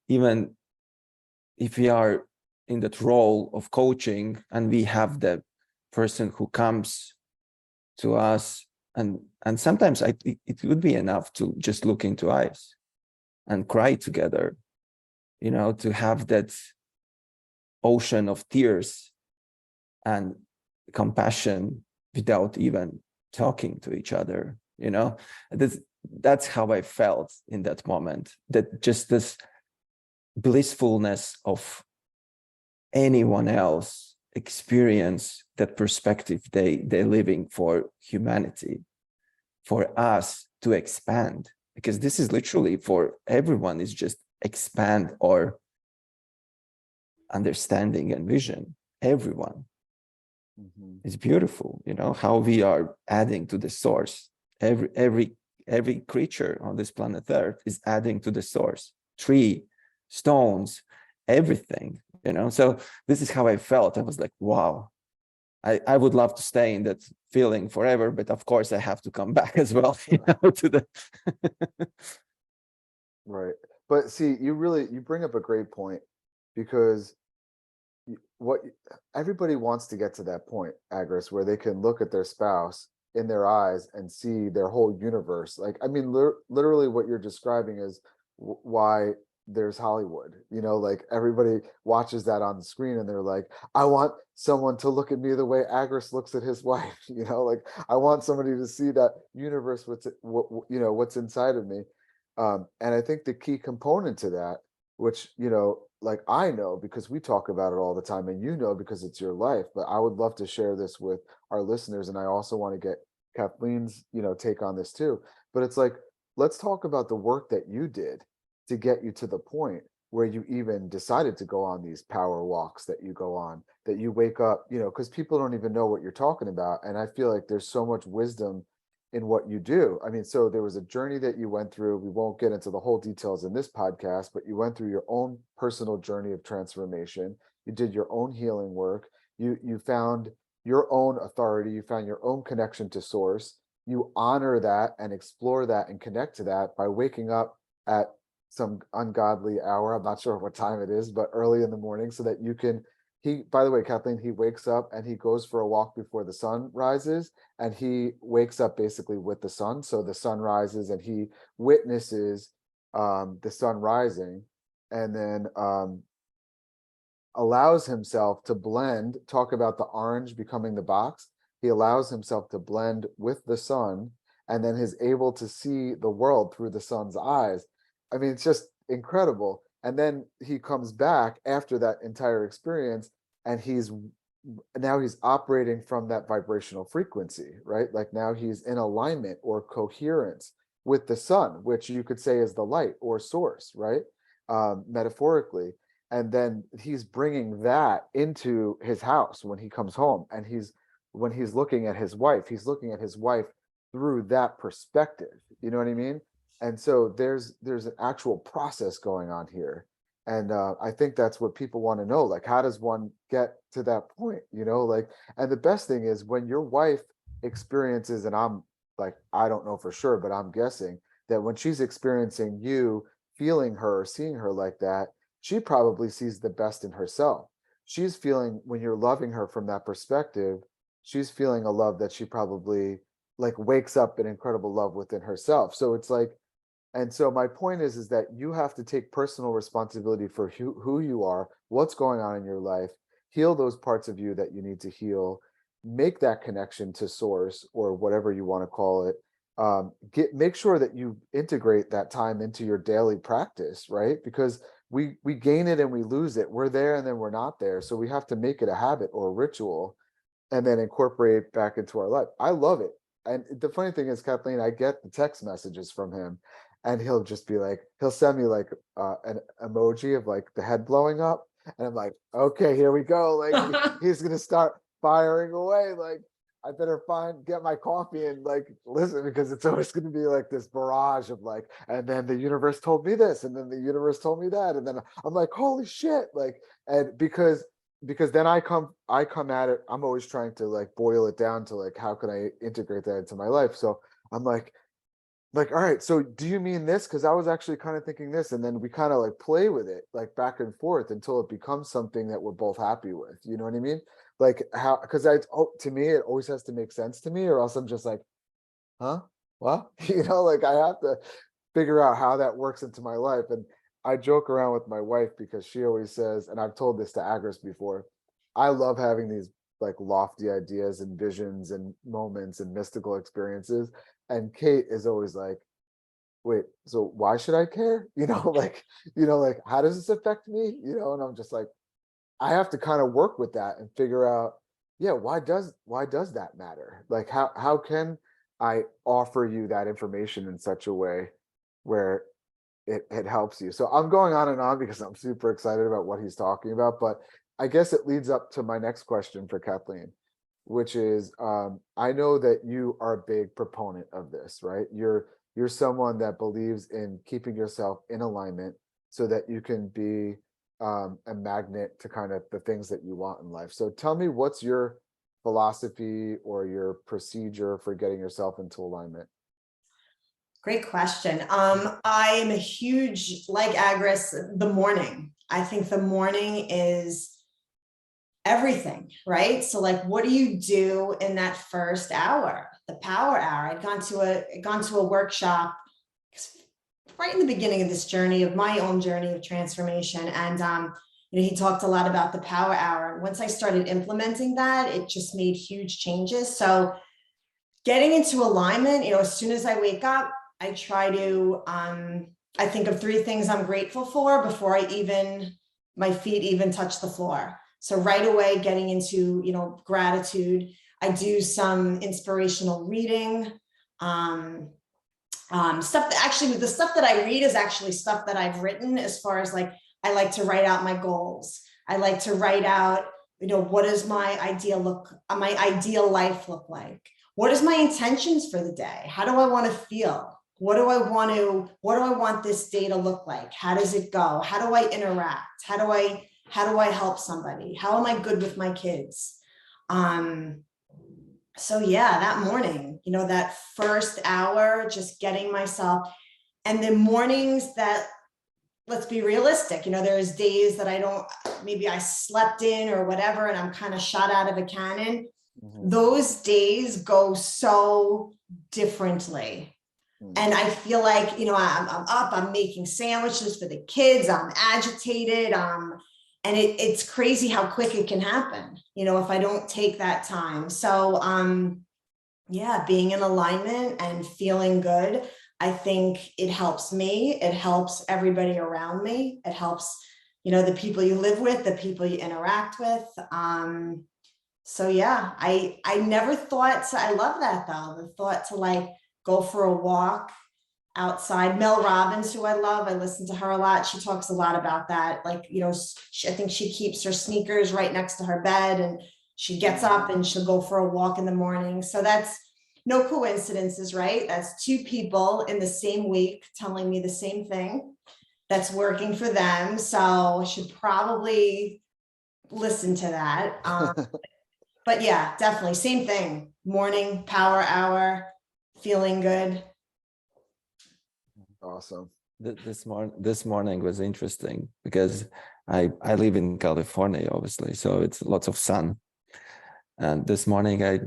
even if we are in that role of coaching and we have the person who comes to us, and sometimes it would be enough to just look into eyes and cry together, to have that ocean of tears and compassion without even talking to each other. That's how I felt in that moment, that just this blissfulness of anyone else experience that perspective they're living for humanity, for us to expand, because this is literally for everyone, is just expand our understanding and vision. Everyone. It's beautiful, how we are adding to the source. Every creature on this planet Earth is adding to the source. Tree, stones, everything, So this is how I felt. I was like, wow, I would love to stay in that feeling forever, but of course I have to come back as well, to the Right. But see, you bring up a great point, because what everybody wants to get to that point, Agris, where they can look at their spouse in their eyes and see their whole universe. Like, I mean, literally what you're describing is why there's Hollywood, like everybody watches that on the screen and they're like, I want someone to look at me the way Agris looks at his wife, like I want somebody to see that universe, what's inside of me. And I think the key component to that, which, like I know because we talk about it all the time, and because it's your life, but I would love to share this with our listeners. And I also want to get Kathleen's, take on this too. But it's like, let's talk about the work that you did to get you to the point where you even decided to go on these power walks that you go on, that you wake up, because people don't even know what you're talking about. And I feel like there's so much wisdom in what you do. I mean, so there was a journey that you went through. We won't get into the whole details in this podcast, but you went through your own personal journey of transformation. You did your own healing work. You found your own authority. You found your own connection to source. You honor that and explore that and connect to that by waking up at some ungodly hour. I'm not sure what time it is, but early in the morning, so that you can, by the way, Kathleen, he wakes up and he goes for a walk before the sun rises, and he wakes up basically with the sun. So the sun rises and he witnesses the sun rising, and then allows himself to blend, talk about the orange becoming the box. He allows himself to blend with the sun, and then is able to see the world through the sun's eyes. I mean, it's just incredible. And then he comes back after that entire experience, and now he's operating from that vibrational frequency, right? Like now he's in alignment or coherence with the sun, which you could say is the light or source, right? Metaphorically. And then he's bringing that into his house when he comes home, and when he's looking at his wife, he's looking at his wife through that perspective. You know what I mean? And so there's an actual process going on here. And I think that's what people want to know. Like, how does one get to that point? Like, and the best thing is when your wife experiences, and I'm like, I don't know for sure, but I'm guessing that when she's experiencing you, feeling her, seeing her like that, she probably sees the best in herself. She's feeling, when you're loving her from that perspective, she's feeling a love that she probably like wakes up an incredible love within herself. So it's like, and so my point is that you have to take personal responsibility for who you are, what's going on in your life, heal those parts of you that you need to heal, make that connection to source or whatever you want to call it. Make sure that you integrate that time into your daily practice, right? Because we gain it and we lose it. We're there and then we're not there. So we have to make it a habit or a ritual, and then incorporate it back into our life. I love it. And the funny thing is, Kathleen, I get the text messages from him, and he'll just be like, he'll send me like an emoji of like the head blowing up. And I'm like, okay, here we go. Like he's going to start firing away. Like, I better get my coffee and like listen, because it's always going to be like this barrage of like, and then the universe told me this, and then the universe told me that, and then I'm like, holy shit, like, and because then I come at it, I'm always trying to like boil it down to like, how can I integrate that into my life? So I'm like, all right, so do you mean this? Because I was actually kind of thinking this, and then we kind of like play with it like back and forth until it becomes something that we're both happy with. You know what I mean? Like how, because to me, it always has to make sense to me, or else I'm just like, huh? What? Like I have to figure out how that works into my life. And I joke around with my wife because she always says, and I've told this to Agris before, I love having these like lofty ideas and visions and moments and mystical experiences. And Kate is always like, wait, so why should I care? Like, how does this affect me? And I'm just like, I have to kind of work with that and figure out, yeah, why does that matter? Like, how can I offer you that information in such a way where it helps you? So I'm going on and on because I'm super excited about what he's talking about, but I guess it leads up to my next question for Kathleen, which is, I know that you are a big proponent of this, right? You're someone that believes in keeping yourself in alignment so that you can be a magnet to kind of the things that you want in life. So tell me, what's your philosophy or your procedure for getting yourself into alignment? Great question. I am a huge, like Agris, the morning. I think the morning is everything, right? So like, what do you do in that first hour, the power hour? I'd gone to a workshop right in the beginning of this journey, of my own journey of transformation. And, he talked a lot about the power hour. Once I started implementing that, it just made huge changes. So getting into alignment, as soon as I wake up, I try to, I think of 3 things I'm grateful for before my feet even touch the floor. So right away, getting into, gratitude. I do some inspirational reading, stuff that actually, the stuff that I read is actually stuff that I've written, as far as like, I like to write out my goals. I like to write out, what does my ideal life look like? What is my intentions for the day? How do I want to feel? What do I want this day to look like? How does it go? How do I interact? How do I help somebody? How am I good with my kids? So yeah, that morning, that first hour, just getting myself, and the mornings that, let's be realistic, there's days that maybe I slept in or whatever, and I'm kind of shot out of a cannon. Mhm. Those days go so differently. And I feel like, I'm up, I'm making sandwiches for the kids, I'm agitated, and it's crazy how quick it can happen, if I don't take that time. So, yeah, being in alignment and feeling good, I think it helps me. It helps everybody around me. It helps, the people you live with, the people you interact with. So yeah, I never thought to, I love that though, the thought to like go for a walk outside. Mel Robbins, who I love, I listen to her a lot. She talks a lot about that. Like, I think she keeps her sneakers right next to her bed, and she gets up and she'll go for a walk in the morning. So that's no coincidences, right? That's 2 people in the same week telling me the same thing that's working for them. So I should probably listen to that. But yeah, definitely same thing. Morning, power hour, feeling good. Awesome. This morning was interesting because I live in California, obviously, so it's lots of sun. And this morning I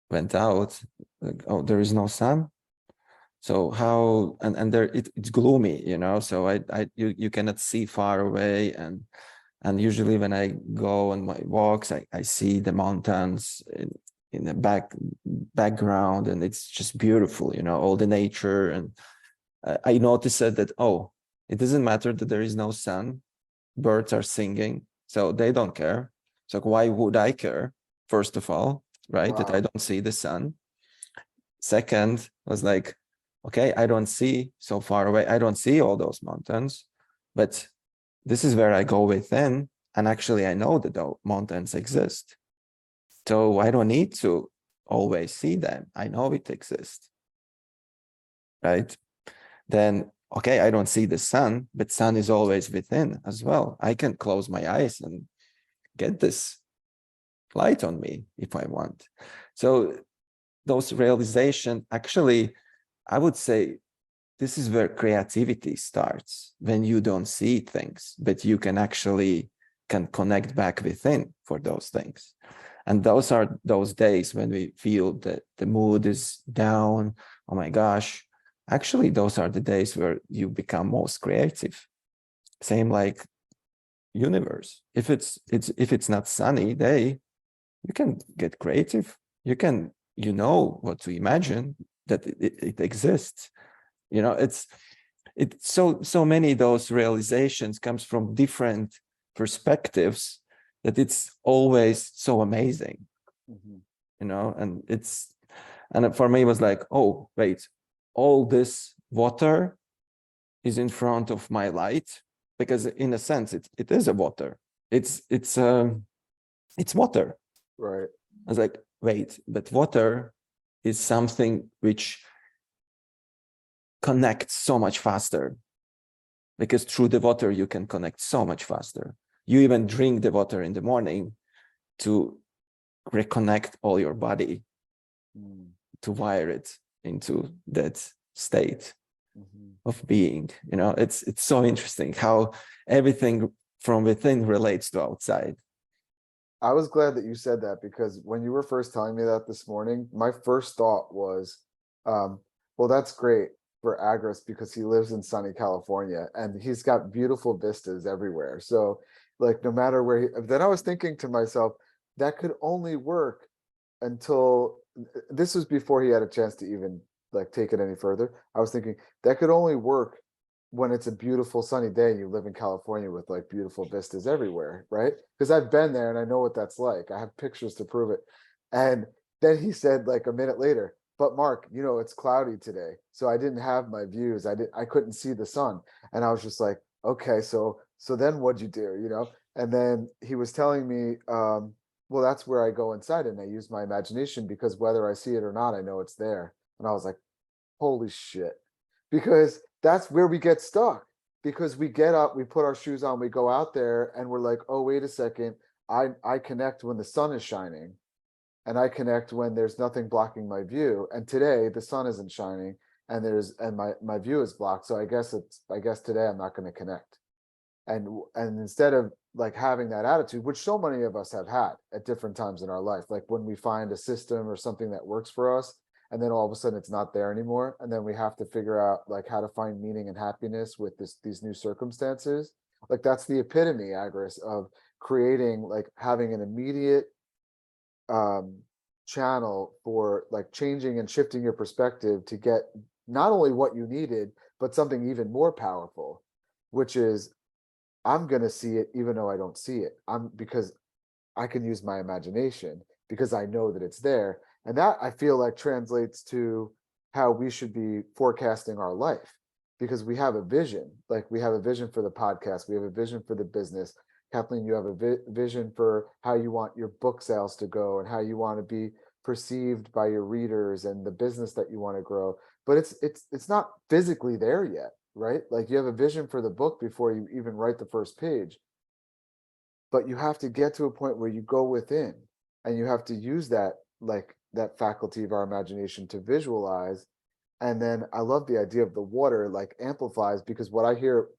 went out, like, oh, there is no sun. So how, and there it's gloomy, so you cannot see far away. And usually when I go on my walks, I see the mountains in the background, and it's just beautiful, all the nature. And I noticed that, oh, it doesn't matter that there is no sun, birds are singing, so they don't care. So why would I care, first of all, right? That I don't see the sun. Second was like, okay, I don't see so far away, I don't see all those mountains, but this is where I go within, and actually I know that the mountains exist. So I don't need to always see them. I know it exists, right? Then, okay, I don't see the sun, but sun is always within as well. I can close my eyes and get this light on me if I want. So those realization, actually, I would say this is where creativity starts, when you don't see things, but you can connect back within for those things. And those are those days when we feel that the mood is down. Oh my gosh. Actually, those are the days where you become most creative. Same like universe. If it's not sunny day, you can get creative. You know what to imagine, that it exists. It's so many of those realizations comes from different perspectives, that it's always so amazing. And for me it was like, oh wait, all this water is in front of my light, because in a sense it is a water. It's water. Right. I was like, wait, but water is something which connects so much faster, because through the water you can connect so much faster. You even drink the water in the morning to reconnect all your body Mm, to wire it into that state mhm. of being. You know, it's so interesting how everything from within relates to outside. I was glad that you said that, because when you were first telling me that this morning, my first thought was, well, that's great for Agris because he lives in sunny California and he's got beautiful vistas everywhere. So like no matter where then I was thinking to myself, that could only work until this was before he had a chance to even like take it any further. I was thinking that could only work when it's a beautiful sunny day and you live in California with like beautiful vistas everywhere, right? Because I've been there and I know what that's like. I have pictures to prove it. And then he said like a minute later, but Mark, you know, it's cloudy today. So I didn't have my views. I couldn't see the sun. And I was just like, okay, so then what'd you do? You know? And then he was telling me, well, that's where I go inside and I use my imagination because whether I see it or not, I know it's there. And I was like, holy shit. Because that's where we get stuck. Because we get up, we put our shoes on, we go out there and we're like, oh, wait a second. I connect when the sun is shining and I connect when there's nothing blocking my view. And today the sun isn't shining and my view is blocked. So I guess today I'm not going to connect. And instead of like having that attitude, which so many of us have had at different times in our life, like when we find a system or something that works for us, and then all of a sudden it's not there anymore, and then we have to figure out like how to find meaning and happiness with these new circumstances. Like that's the epitome, Agris, of creating, like having an immediate channel for like changing and shifting your perspective to get not only what you needed, but something even more powerful, which is I'm going to see it even though I don't see it. Because I can use my imagination because I know that it's there. And that I feel like translates to how we should be forecasting our life, because we have a vision. Like we have a vision for the podcast. We have a vision for the business. Kathleen, you have a vision for how you want your book sales to go and how you want to be perceived by your readers and the business that you want to grow. But it's not physically there yet, right? Like you have a vision for the book before you even write the first page. But you have to get to a point where you go within and you have to use that, like that faculty of our imagination to visualize. And then I love the idea of the water like amplifies, because what I hear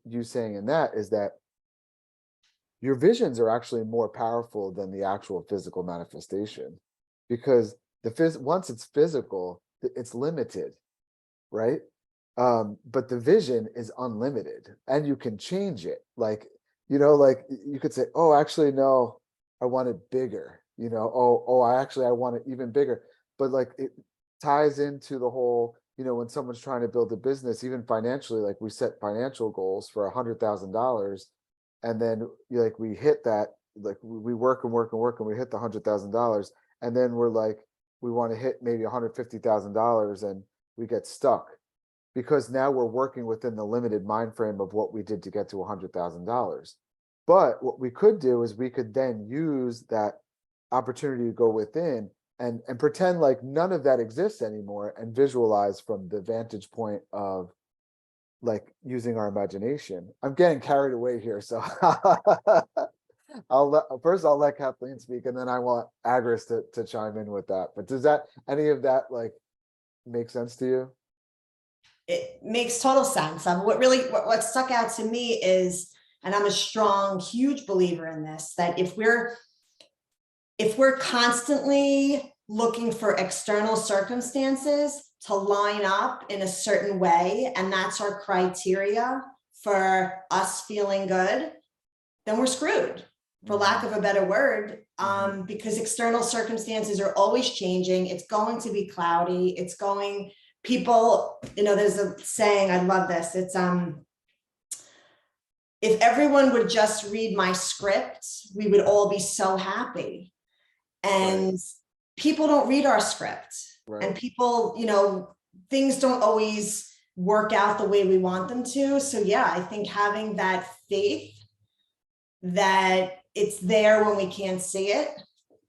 you saying in that is that your visions are actually more powerful than the actual physical manifestation, because once it's physical, it's limited, right? But the vision is unlimited and you can change it. Like, you know, like you could say, oh, actually, no, I want it bigger, you know, I want it even bigger. But like it ties into the whole, you know, when someone's trying to build a business, even financially, like we set financial goals for $100,000. And then like we hit that, like we work and work and work and we hit the $100,000. And then we're like, we want to hit maybe $150,000 and we get stuck, because now we're working within the limited mind frame of what we did to get to $100,000. But what we could do is we could then use that opportunity to go within and pretend like none of that exists anymore and visualize from the vantage point of like using our imagination. I'm getting carried away here, so I'll let Kathleen speak, and then I want Agris to chime in with that. But does any of that like make sense to you? It makes total sense. What stuck out to me is, and I'm a strong, huge believer in this, that if we're constantly looking for external circumstances to line up in a certain way, and that's our criteria for us feeling good, then we're screwed, for lack of a better word, because external circumstances are always changing. It's going to be cloudy. People, you know, there's a saying, I love this. It's, if everyone would just read my script, we would all be so happy. And right. People don't read our script, right. And people, you know, things don't always work out the way we want them to. So yeah, I think having that faith that it's there when we can't see it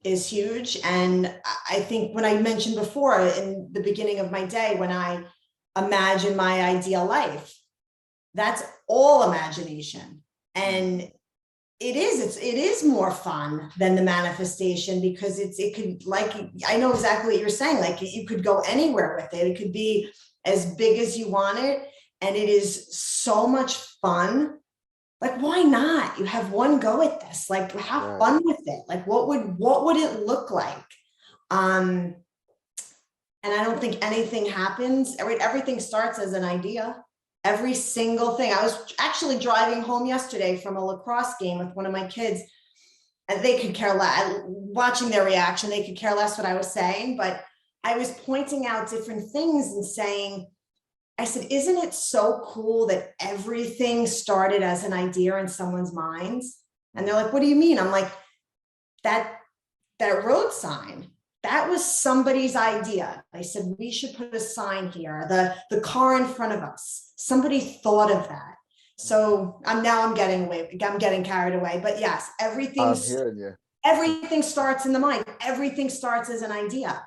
is huge. And I think when I mentioned before in the beginning of my day, when I imagine my ideal life, that's all imagination. And it is more fun than the manifestation, because it could, like, I know exactly what you're saying. Like, you could go anywhere with it. It could be as big as you want it. And it is so much fun. Like, why not? You have one go at this. Like, have Right. fun with it. Like, what would it look like? And I don't think anything happens. Everything starts as an idea. Every single thing. I was actually driving home yesterday from a lacrosse game with one of my kids, and they could care less. Watching their reaction, they could care less what I was saying, but I was pointing out different things and saying, I said, isn't it so cool that everything started as an idea in someone's minds? And they're like, what do you mean? I'm like, that road sign, that was somebody's idea. They said, we should put a sign here, the car in front of us. Somebody thought of that. So I'm getting carried away. But yes, I'm hearing you. everything starts in the mind. Everything starts as an idea.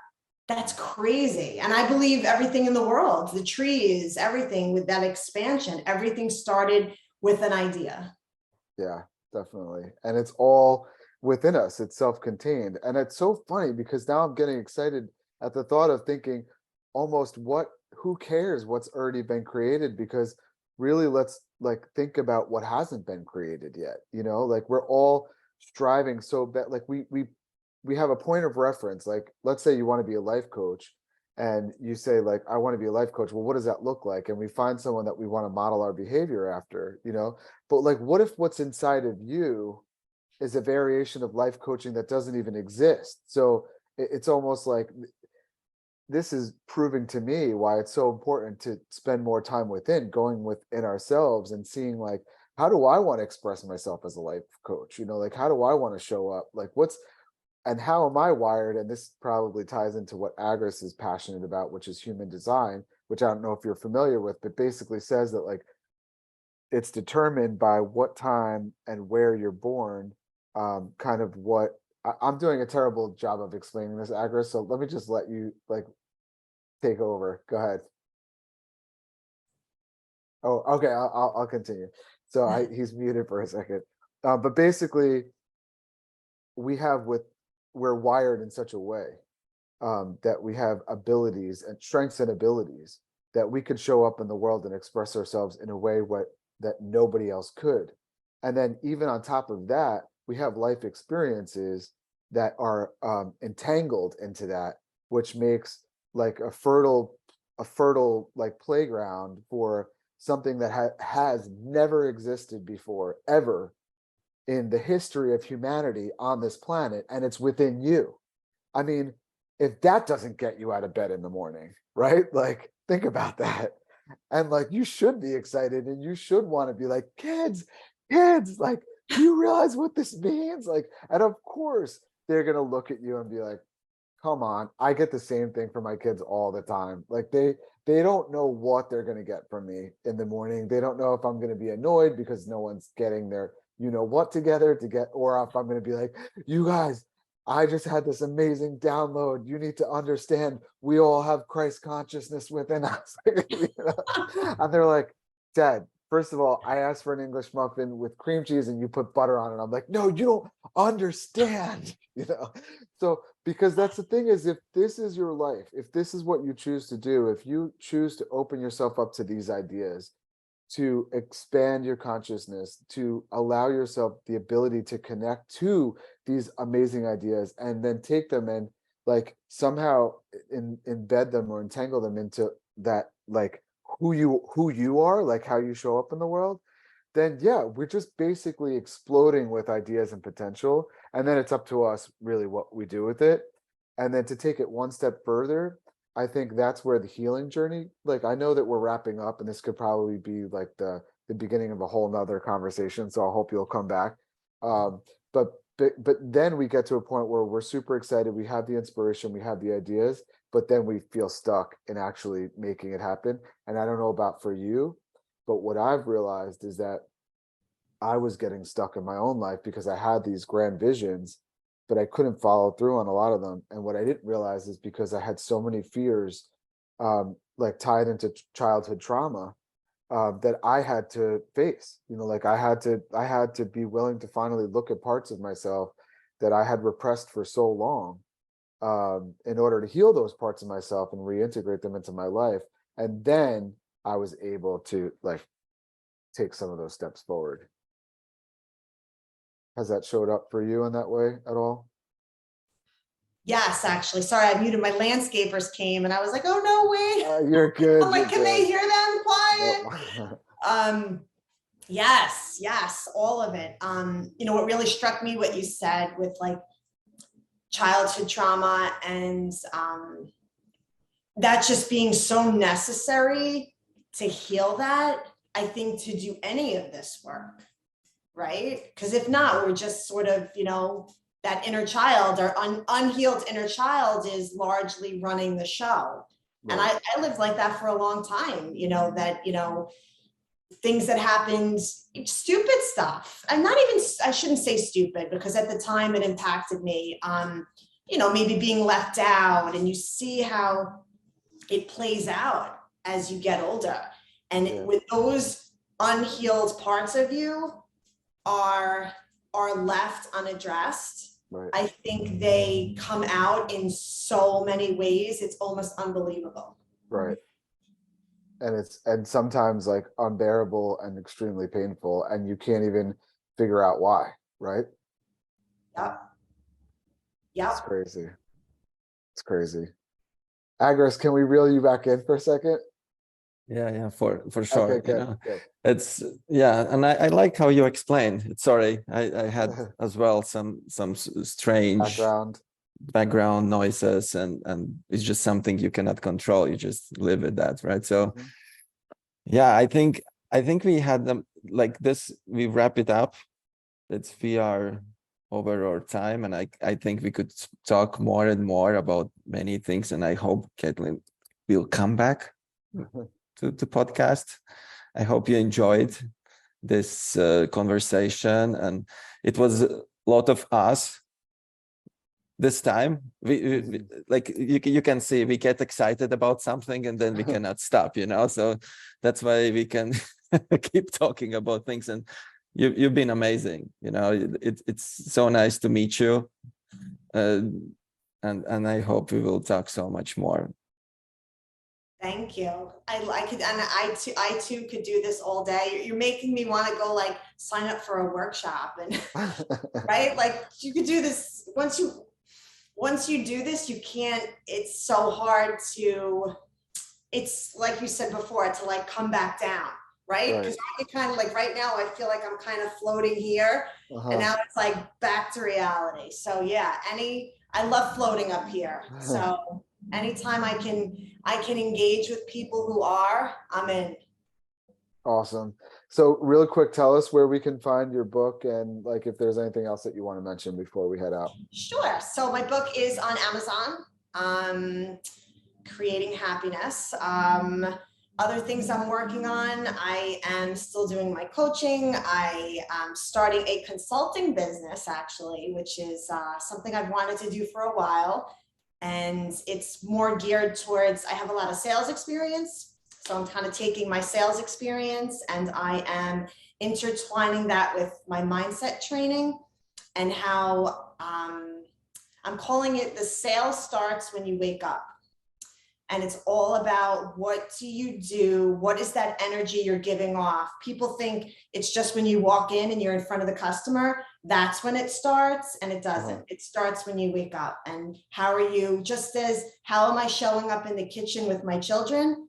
That's crazy. And I believe everything in the world, the trees, everything with that expansion, everything started with an idea. Yeah, definitely. And it's all within us. It's self-contained. And it's so funny because now I'm getting excited at the thought of thinking almost who cares what's already been created? Because really, let's like think about what hasn't been created yet. Like we're all striving so bad. Like we have a point of reference. Like, let's say you want to be a life coach and you say like, I want to be a life coach. Well, what does that look like? And we find someone that we want to model our behavior after, but like, what if what's inside of you is a variation of life coaching that doesn't even exist? So it's almost like this is proving to me why it's so important to spend more time going within ourselves and seeing like, how do I want to express myself as a life coach? Like, how do I want to show up? Like, and how am I wired? And this probably ties into what Agris is passionate about, which is human design, which I don't know if you're familiar with, but basically says that like it's determined by what time and where you're born. Kind of I'm doing a terrible job of explaining this, Agris. So let me just let you like take over. Go ahead. Oh, okay. I'll continue. So he's muted for a second. But basically, we're wired in such a way that we have abilities and strengths and abilities that we could show up in the world and express ourselves in a way that nobody else could. And then even on top of that, we have life experiences that are entangled into that, which makes like a fertile like playground for something that has never existed before, ever in the history of humanity on this planet, and it's within you. I mean, if that doesn't get you out of bed in the morning, right? Like, think about that. And like, you should be excited and you should want to be like, kids, like, do you realize what this means? Like, and of course, they're going to look at you and be like, come on. I get the same thing from my kids all the time. Like, they don't know what they're going to get from me in the morning. They don't know if I'm going to be annoyed because no one's getting their what together to get, or if I'm going to be like, you guys, I just had this amazing download. You need to understand we all have Christ consciousness within us. And they're like, Dad, first of all, I asked for an English muffin with cream cheese and you put butter on it. I'm like, no, you don't understand, So, because that's the thing is, if this is your life, if this is what you choose to do, if you choose to open yourself up to these ideas, to expand your consciousness, to allow yourself the ability to connect to these amazing ideas and then take them and like somehow embed them or entangle them into that, like who you are, like how you show up in the world, then yeah, we're just basically exploding with ideas and potential. And then it's up to us really what we do with it. And then to take it one step further, I think that's where the healing journey, like I know that we're wrapping up and this could probably be like the beginning of a whole nother conversation. So I hope you'll come back. But then we get to a point where we're super excited. We have the inspiration, we have the ideas, but then we feel stuck in actually making it happen. And I don't know about for you, but what I've realized is that I was getting stuck in my own life because I had these grand visions, but I couldn't follow through on a lot of them. And what I didn't realize is because I had so many fears, like tied into childhood trauma, that I had to face. You know, like I had to be willing to finally look at parts of myself that I had repressed for so long, in order to heal those parts of myself and reintegrate them into my life. And then I was able to like take some of those steps forward. Has that showed up for you in that way at all? Yes, actually. Sorry, I muted. My landscapers came and I was like, oh, no, wait. You're good. I'm like, You're can they good. hear them quiet? Nope. Yes, all of it. You know, what really struck me, what you said with like childhood trauma and that just being so necessary to heal that, I think, to do any of this work, right? Because if not, we're just sort of, you know, that inner child or unhealed inner child is largely running the show. And Right. I lived like that for a long time, you know, that, you know, things that happened, stupid stuff. I'm not even, I shouldn't say stupid because at the time it impacted me. You know, maybe being left out, and you see how it plays out as you get older. And Yeah. with those unhealed parts of you are left unaddressed, Right. I think they come out in so many ways. It's almost unbelievable. Right. And sometimes like unbearable and extremely painful, and you can't even figure out why, right? Yep. It's Yep. crazy. It's crazy. Agris, can we reel you back in for a second? Yeah, for Okay, sure. You good, know, good. it's yeah, and I like how you explained. Sorry, I had as well some strange background noises, and it's just something you cannot control. You just live with that, right? So Mhm. yeah, I think we had them like this. We wrap it up. We are over our time, and I think we could talk more and more about many things, and I hope Kathleen will come back to the podcast. I hope you enjoyed this conversation, and it was a lot of us this time. We like you can see we get excited about something and then we cannot stop, you know, so that's why we can keep talking about things. And you've been amazing, you know. It's so nice to meet you, and I hope we will talk so much more. Thank you. I could, and I too could do this all day. You're making me want to go like sign up for a workshop and right? Like you could do this once you do this, you can't, it's so hard to, it's like you said before, to like come back down, right? Because I kind of like right now, I feel like I'm kind of floating here and now it's like back to reality. So yeah, I love floating up here. So anytime I can engage with people who are, I'm in. Awesome. So real quick, tell us where we can find your book, and like if there's anything else that you want to mention before we head out. Sure. So my book is on Amazon, Creating Happiness. Other things I'm working on, I am still doing my coaching. I am starting a consulting business actually, which is something I've wanted to do for a while. And it's more geared towards, I have a lot of sales experience. So I'm kind of taking my sales experience and I am intertwining that with my mindset training and how I'm calling it the sale starts when you wake up. And it's all about what do you do? What is that energy you're giving off? People think it's just when you walk in and you're in front of the customer, that's when it starts, and it doesn't. It starts when you wake up. And how are you, just as how am I showing up in the kitchen with my children?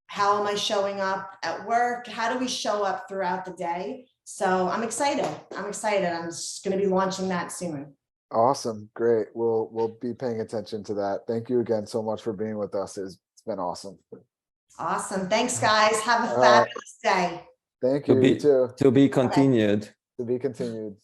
How am I showing up at work? How do we show up throughout the day? So I'm excited. I'm just going to be launching that soon. Awesome. Great. We'll be paying attention to that. Thank you again so much for being with us. It's been awesome. Awesome. Thanks, guys. Have a fabulous day. Thank you. You too. To be continued. To be continued.